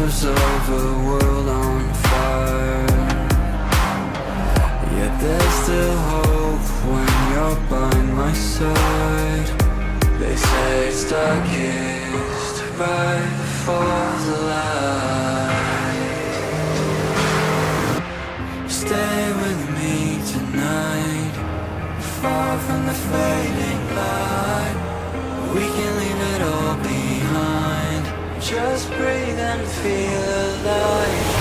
whispers of a world on fire. Yet there's still hope when you're by my side. They say it's darkest right before the light. Stay with me tonight, far from the fading light. We can leave it all behind. Just breathe and feel alive.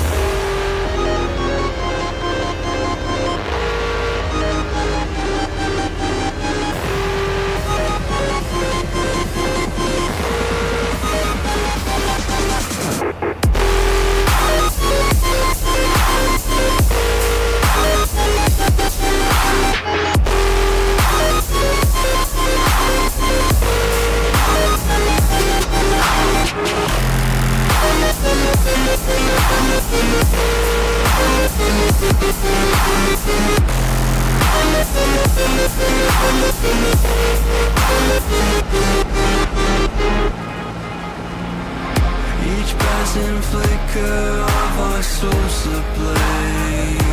Each passing flicker of our souls ablaze,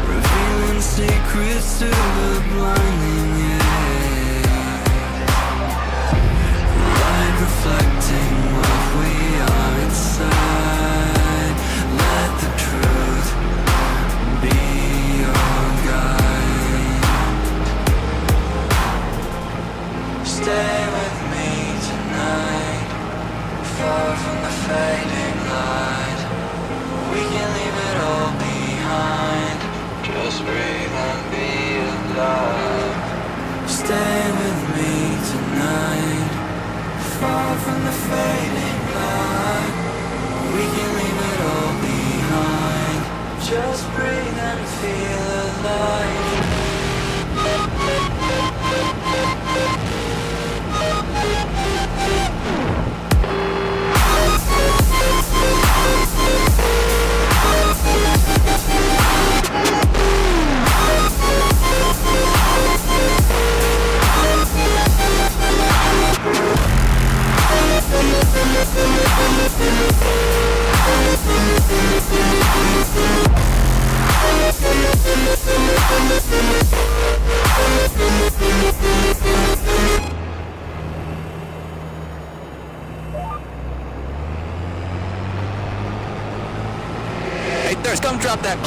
revealing secrets to the blinding age. Light reflecting what we are inside. Let the truth be your guide. Stay with me tonight, far from the fading light. We can leave it all behind. Just breathe and be alive. Stay with me tonight, far from the fading light. We can leave it all behind. Just breathe and feel alive. Hey, Thirst, come drop that.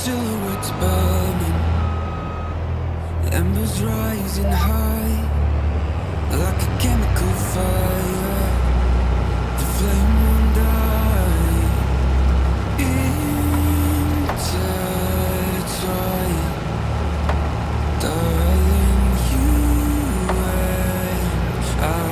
silhouettes burning, embers rising high like a chemical fire. The flame won't die. Intertwine, darling, you and I.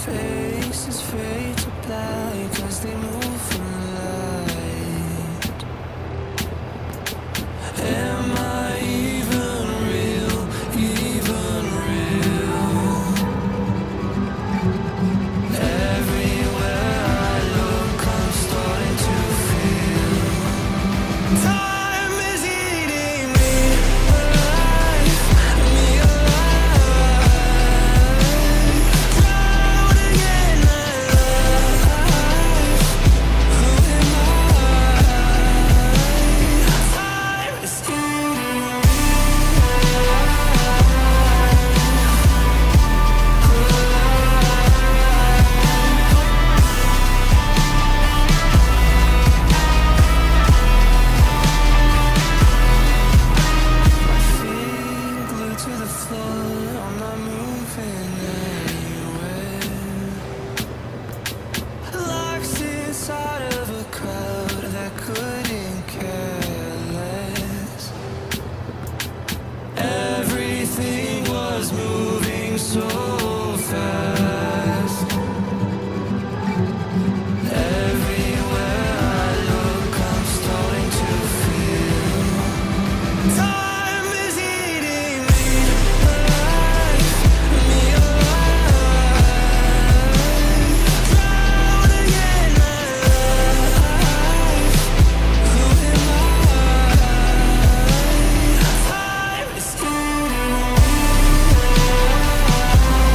Faces fade to black as they move from the light. Am I even real? Even real? Everywhere I look, I'm starting to feel time is eating me alive, me alive. Drowning in my life. Who am I? Time is eating me feet glued to the floor, I'm not moving anywhere. Lost inside of a crowd that couldn't care less. Everything was moving so fast. Everywhere I look, I'm starting to feel time is eating me alive, me alive. Drowning in my life. Who am I? Time is eating me alive.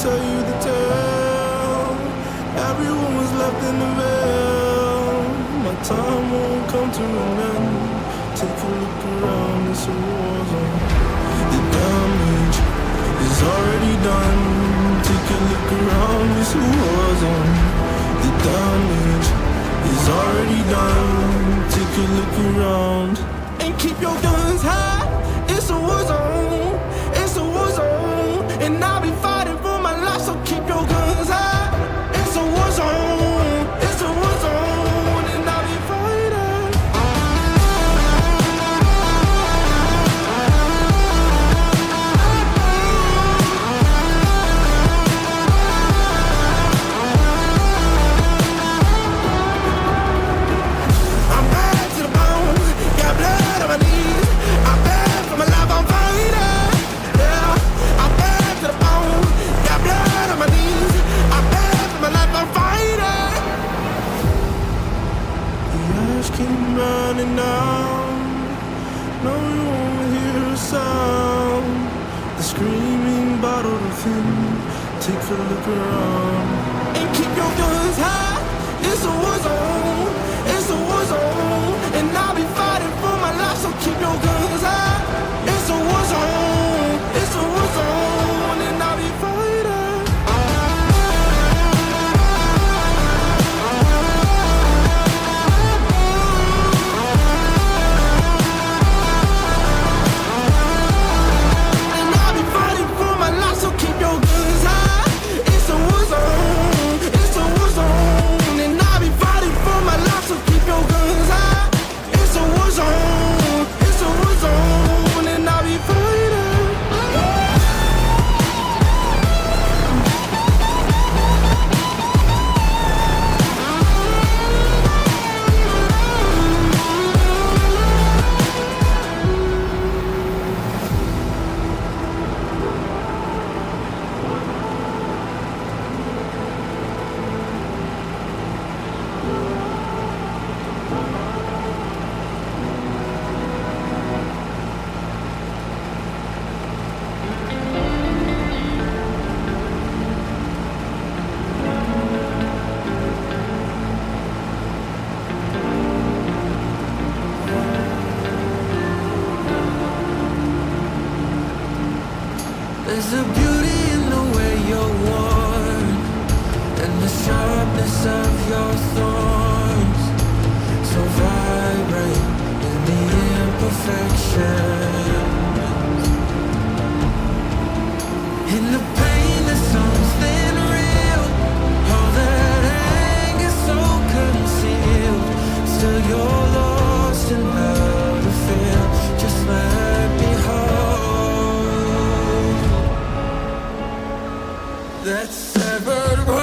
tell you the tale. Everyone was left in the veil. My time won't come to an end. Take a look around, it's a war zone. The damage is already done. Take a look around, it's a war zone. The damage is already done. Take a look around. And keep your guns high. It's a war zone. It's a war zone. And I'll be fighting for my life, so keep your guns high. It's a war zone. It's a war zone. And I'll be fighting. I'm bad to the bone. Got blood on my knees. I'm bad for my life, I'm fighting. Yeah, I'm bad to the bone. Got blood on my knees. I'm bad for my life, I'm fighting. The ash keep running out. No, you won't hear a sound. The screaming bottled within. Take a look around. And keep your guns high. It's a war zone. It's a war zone. And I'll be fighting for my life, so keep your guns high. It's a war zone. It's a war zone. And I'll be fighting. And I'll be fighting for my life, so keep your guns high. It's a war zone. It's a war zone. And I'll be fighting for my life, so keep your guns high. It's a war zone. It's a war zone. And I'll be fighting. There's a beauty in the way you're worn, and the sharpness of your thorns, so vibrant in the imperfection. In the pain there's something real. All that anger so concealed. Still you're lost in how to feel. Just let me hold that severed world.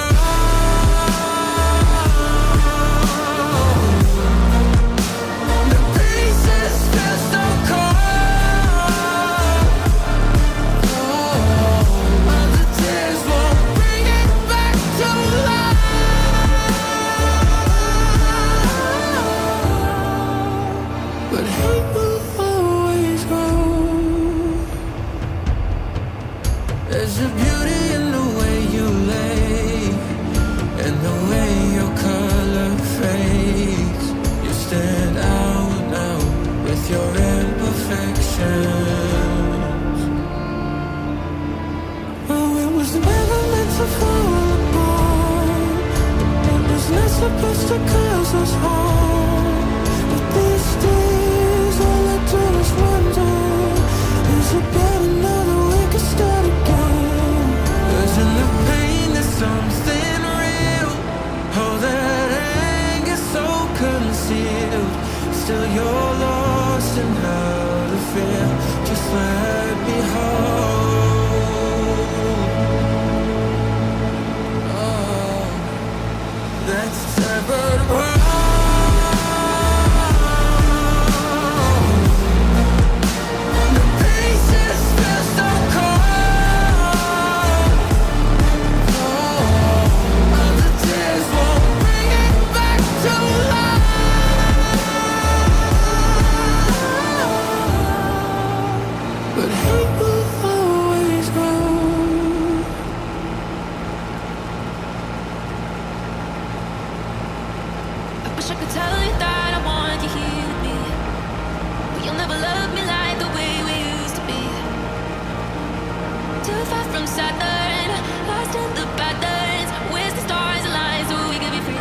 The pieces feel so cold. All the tears won't bring it back to life. But hate will always grow. There's a beauty in the way you lay, and the way your color fades. You stand out now with your imperfections. Oh, it was never meant to fall apart. It was not supposed to cause us harm. But these days, all I do is wonder, is about another we could start again. 'Cause in the pain there's something real. All that anger so concealed. Still you're lost in how to feel. Just let me hold. Oh, that severed world. Too far from Saturn, lost in the patterns. Wish the stars align so we could be free.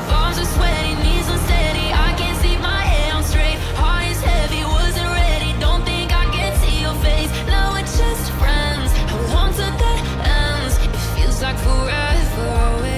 Palms are sweaty, knees unsteady. I can't see my head on straight. Heart is heavy, wasn't ready. Don't think I can see your face. Now we're just friends. Hold on to the ends. It feels like forever away.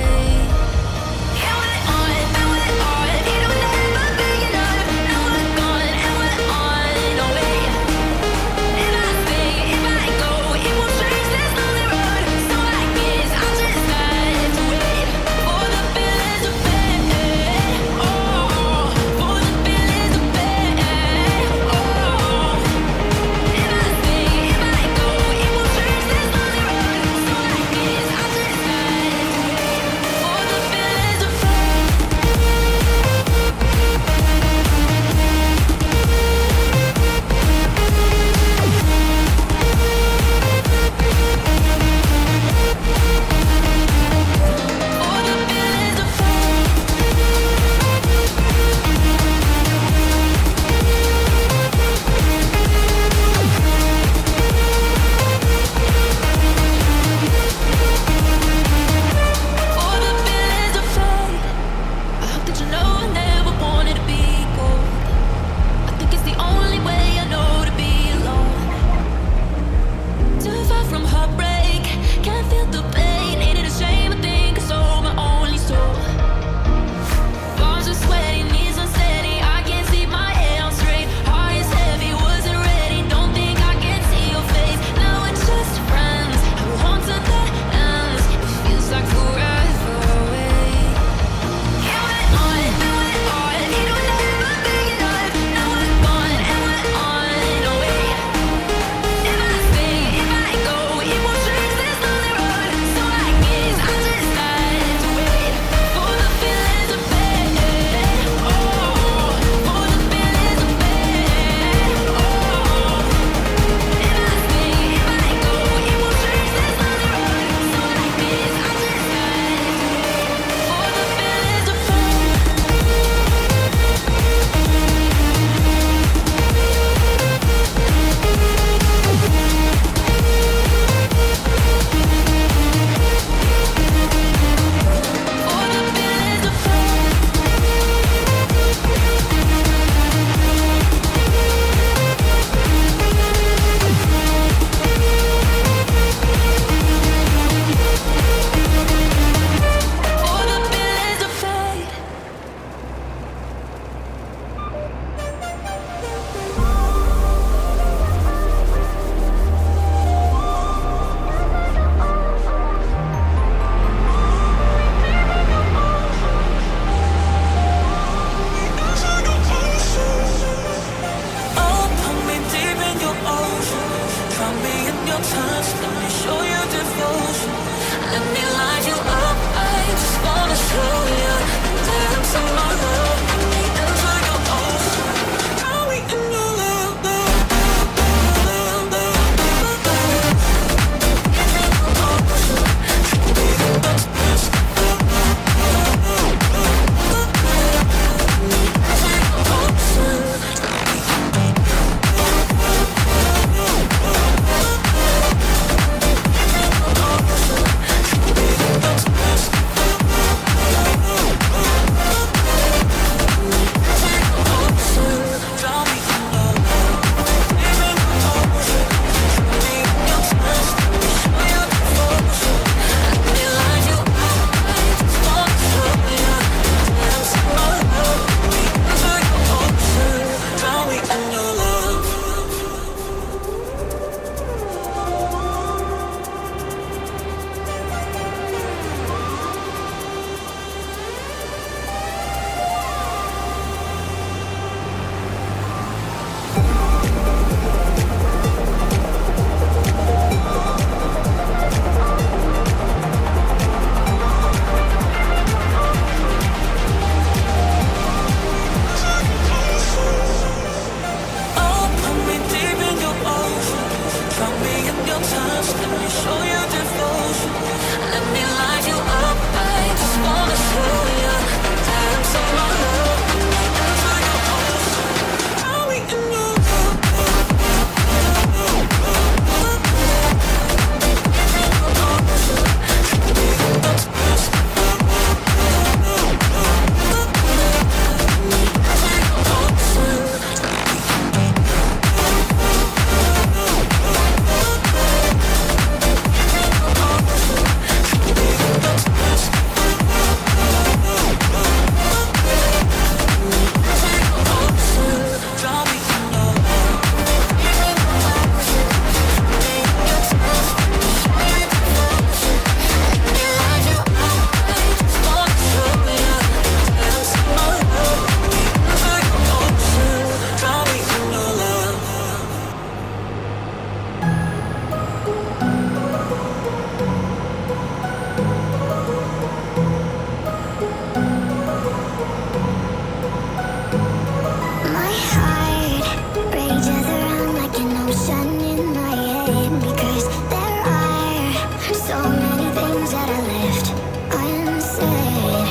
it because there are so many things that I left unsaid.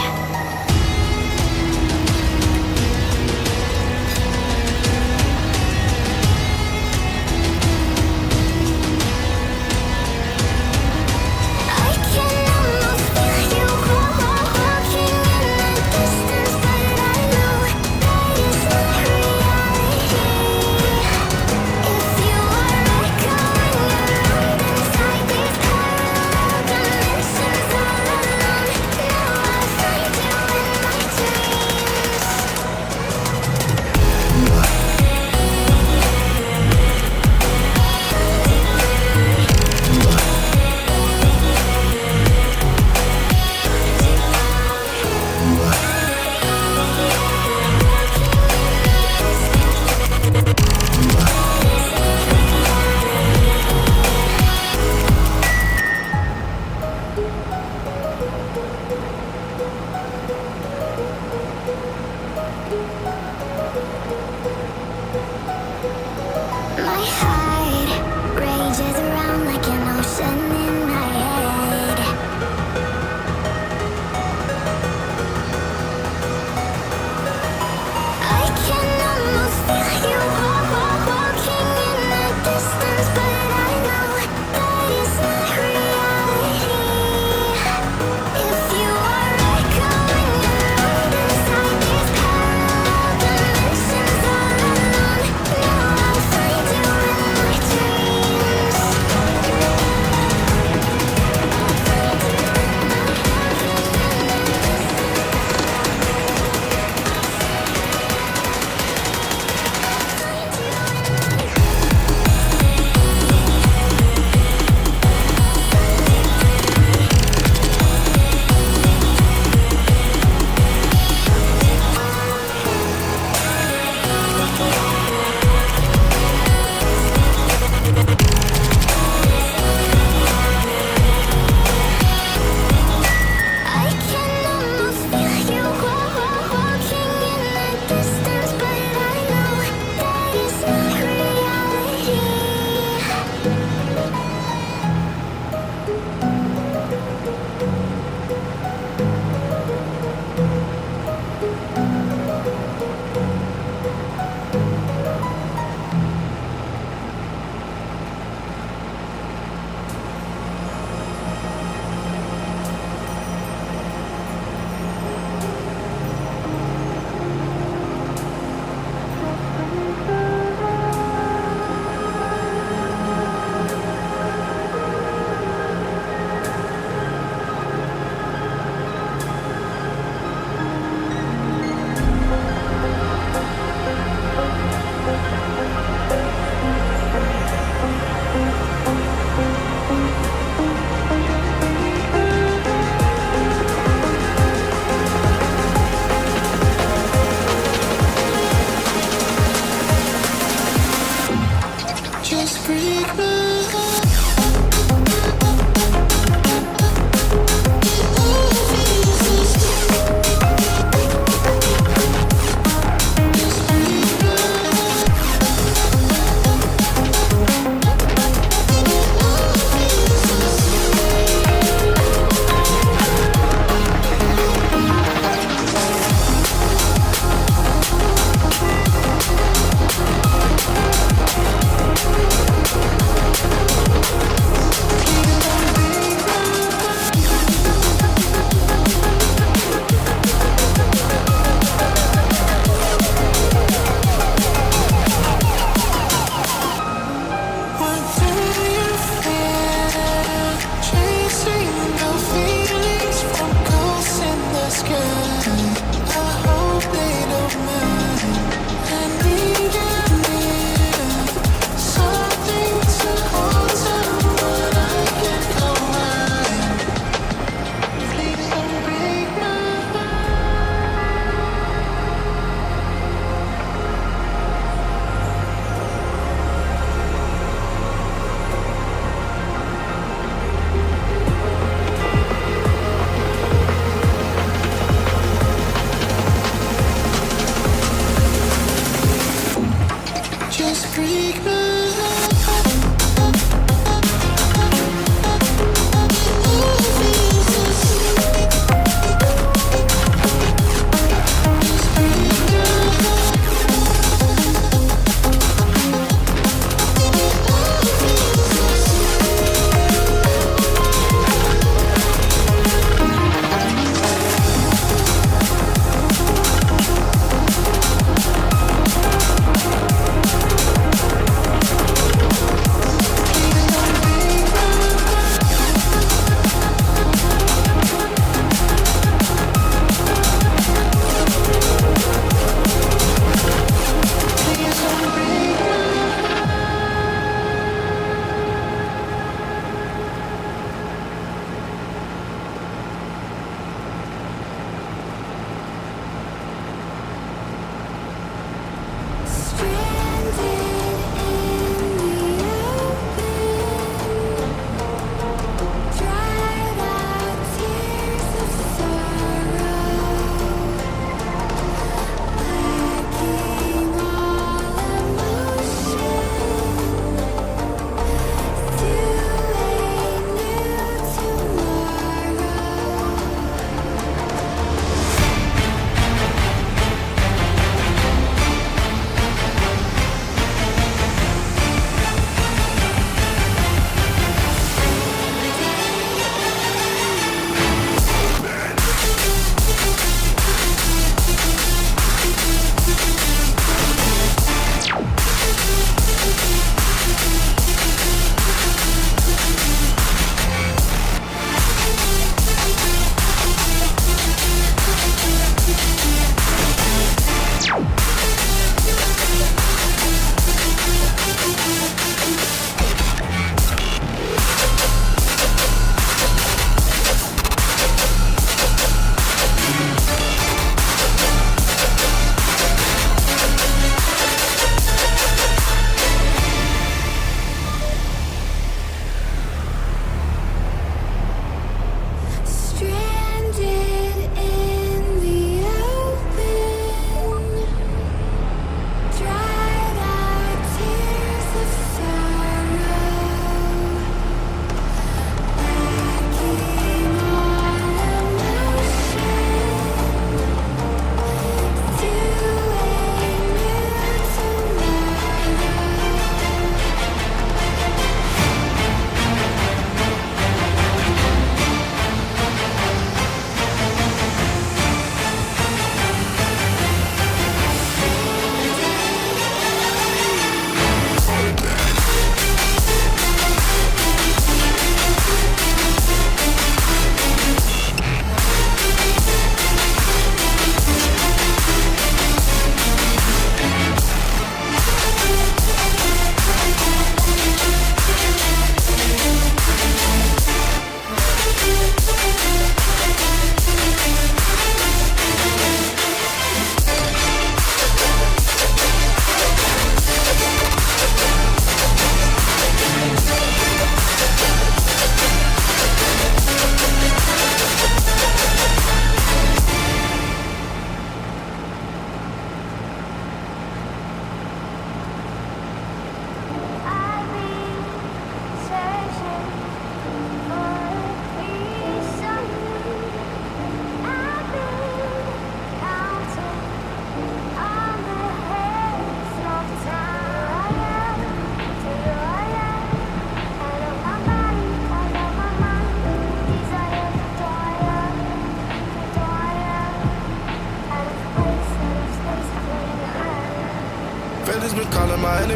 I can almost feel you walking in the distance, but I know that it's not reality. If you are echoing around inside these parallel dimensions all alone, now I find you in my dreams. My heart rages around like an ocean in my head. I can almost feel you walking in the distance, but I know that it's not reality. If you are echoing around inside these parallel dimensions all alone, now I'll find you in my dreams. I can almost feel you walking in the distance, but I know that it's not reality. Just break my heart.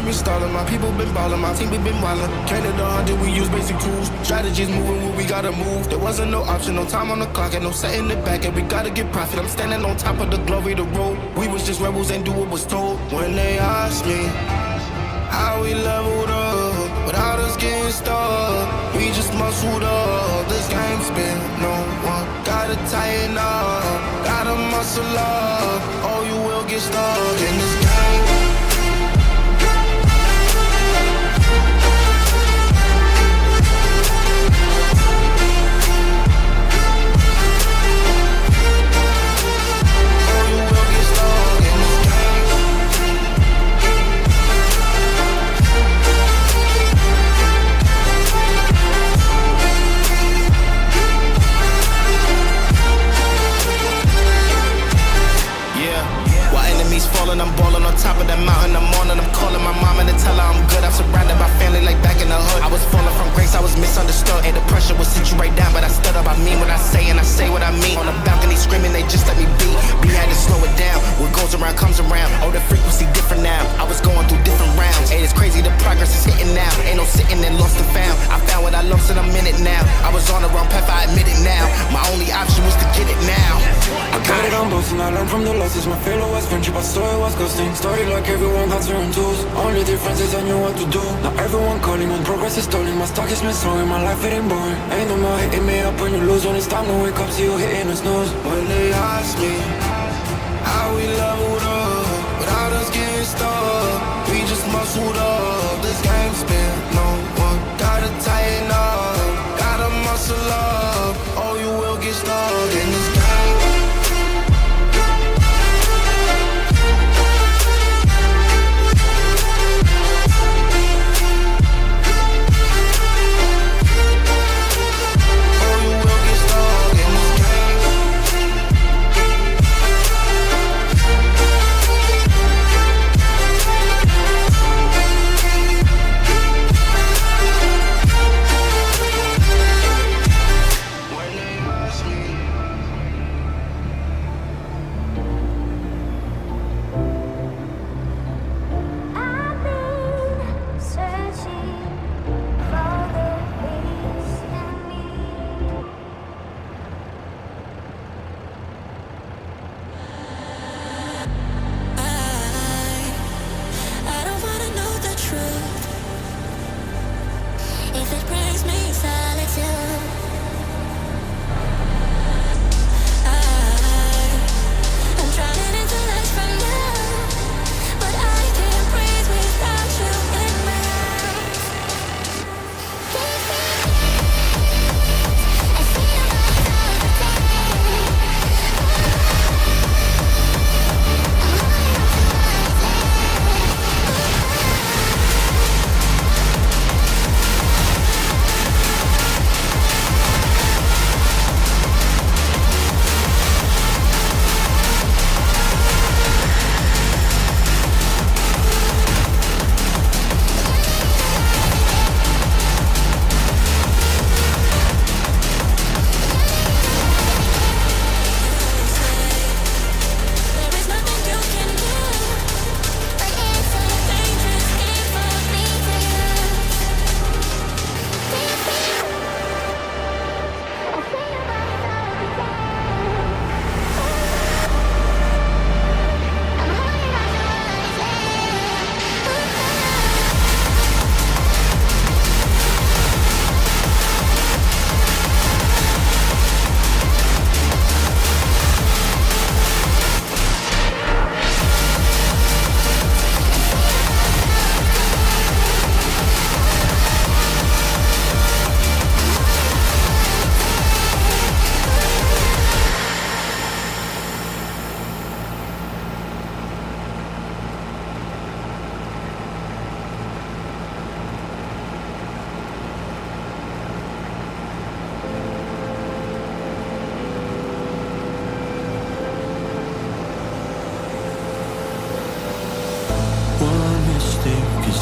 been stalling, my people been ballin', my team we been wildin'. Counted to 100, we use basic tools. Strategies moving where we gotta move. There wasn't no option, no time on the clock, and no setting it back, and we gotta get profit. I'm standing on top of the glory, the road. We was just rebels and do what was told. When they asked me how we leveled up, without us getting stuck, we just muscled up. This game spin, no one gotta tighten up, gotta muscle up, or you will get stuck in this game. I'm ballin' on top of that mountain, I'm on and I'm calling my mama to tell her I'm good. I'm surrounded by family like back in the hood. I was falling from grace, I was misunderstood. And the pressure would sit you right down, but I stood up. I mean what I say and I say what I mean. On the balcony screaming, they just let me be. We had to slow it down, what goes around comes around. Oh, the frequency different now, I was going through different rounds. Hey, it's crazy, the progress is hitting now. Ain't no sitting and lost and found. I found what I lost and I'm in it now. I was on the wrong path, I admit it now. My only option was to get it now. I got it on both and I learned from the losses. My failure was friendship, our story was ghosting. Started like everyone had certain tools. Only difference is I knew what to do. Now everyone calling when progress is stalling. My stock is missing, my life it ain't boring. Ain't no more hitting me up when you lose. When it's time to wake up, see you hitting the snooze. When they ask me how we leveled up, without us getting stuck, we just muscled up. This game spin, no one gotta tighten up, gotta muscle up, or you will get stuck in this game.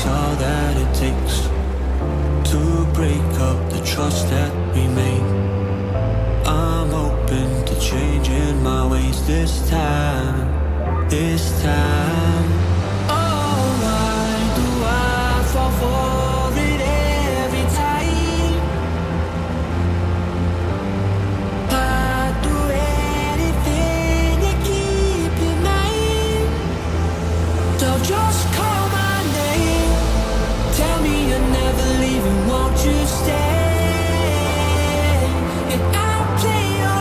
is all that it takes to break up the trust that we made. I'm open to changing my ways this time, this time.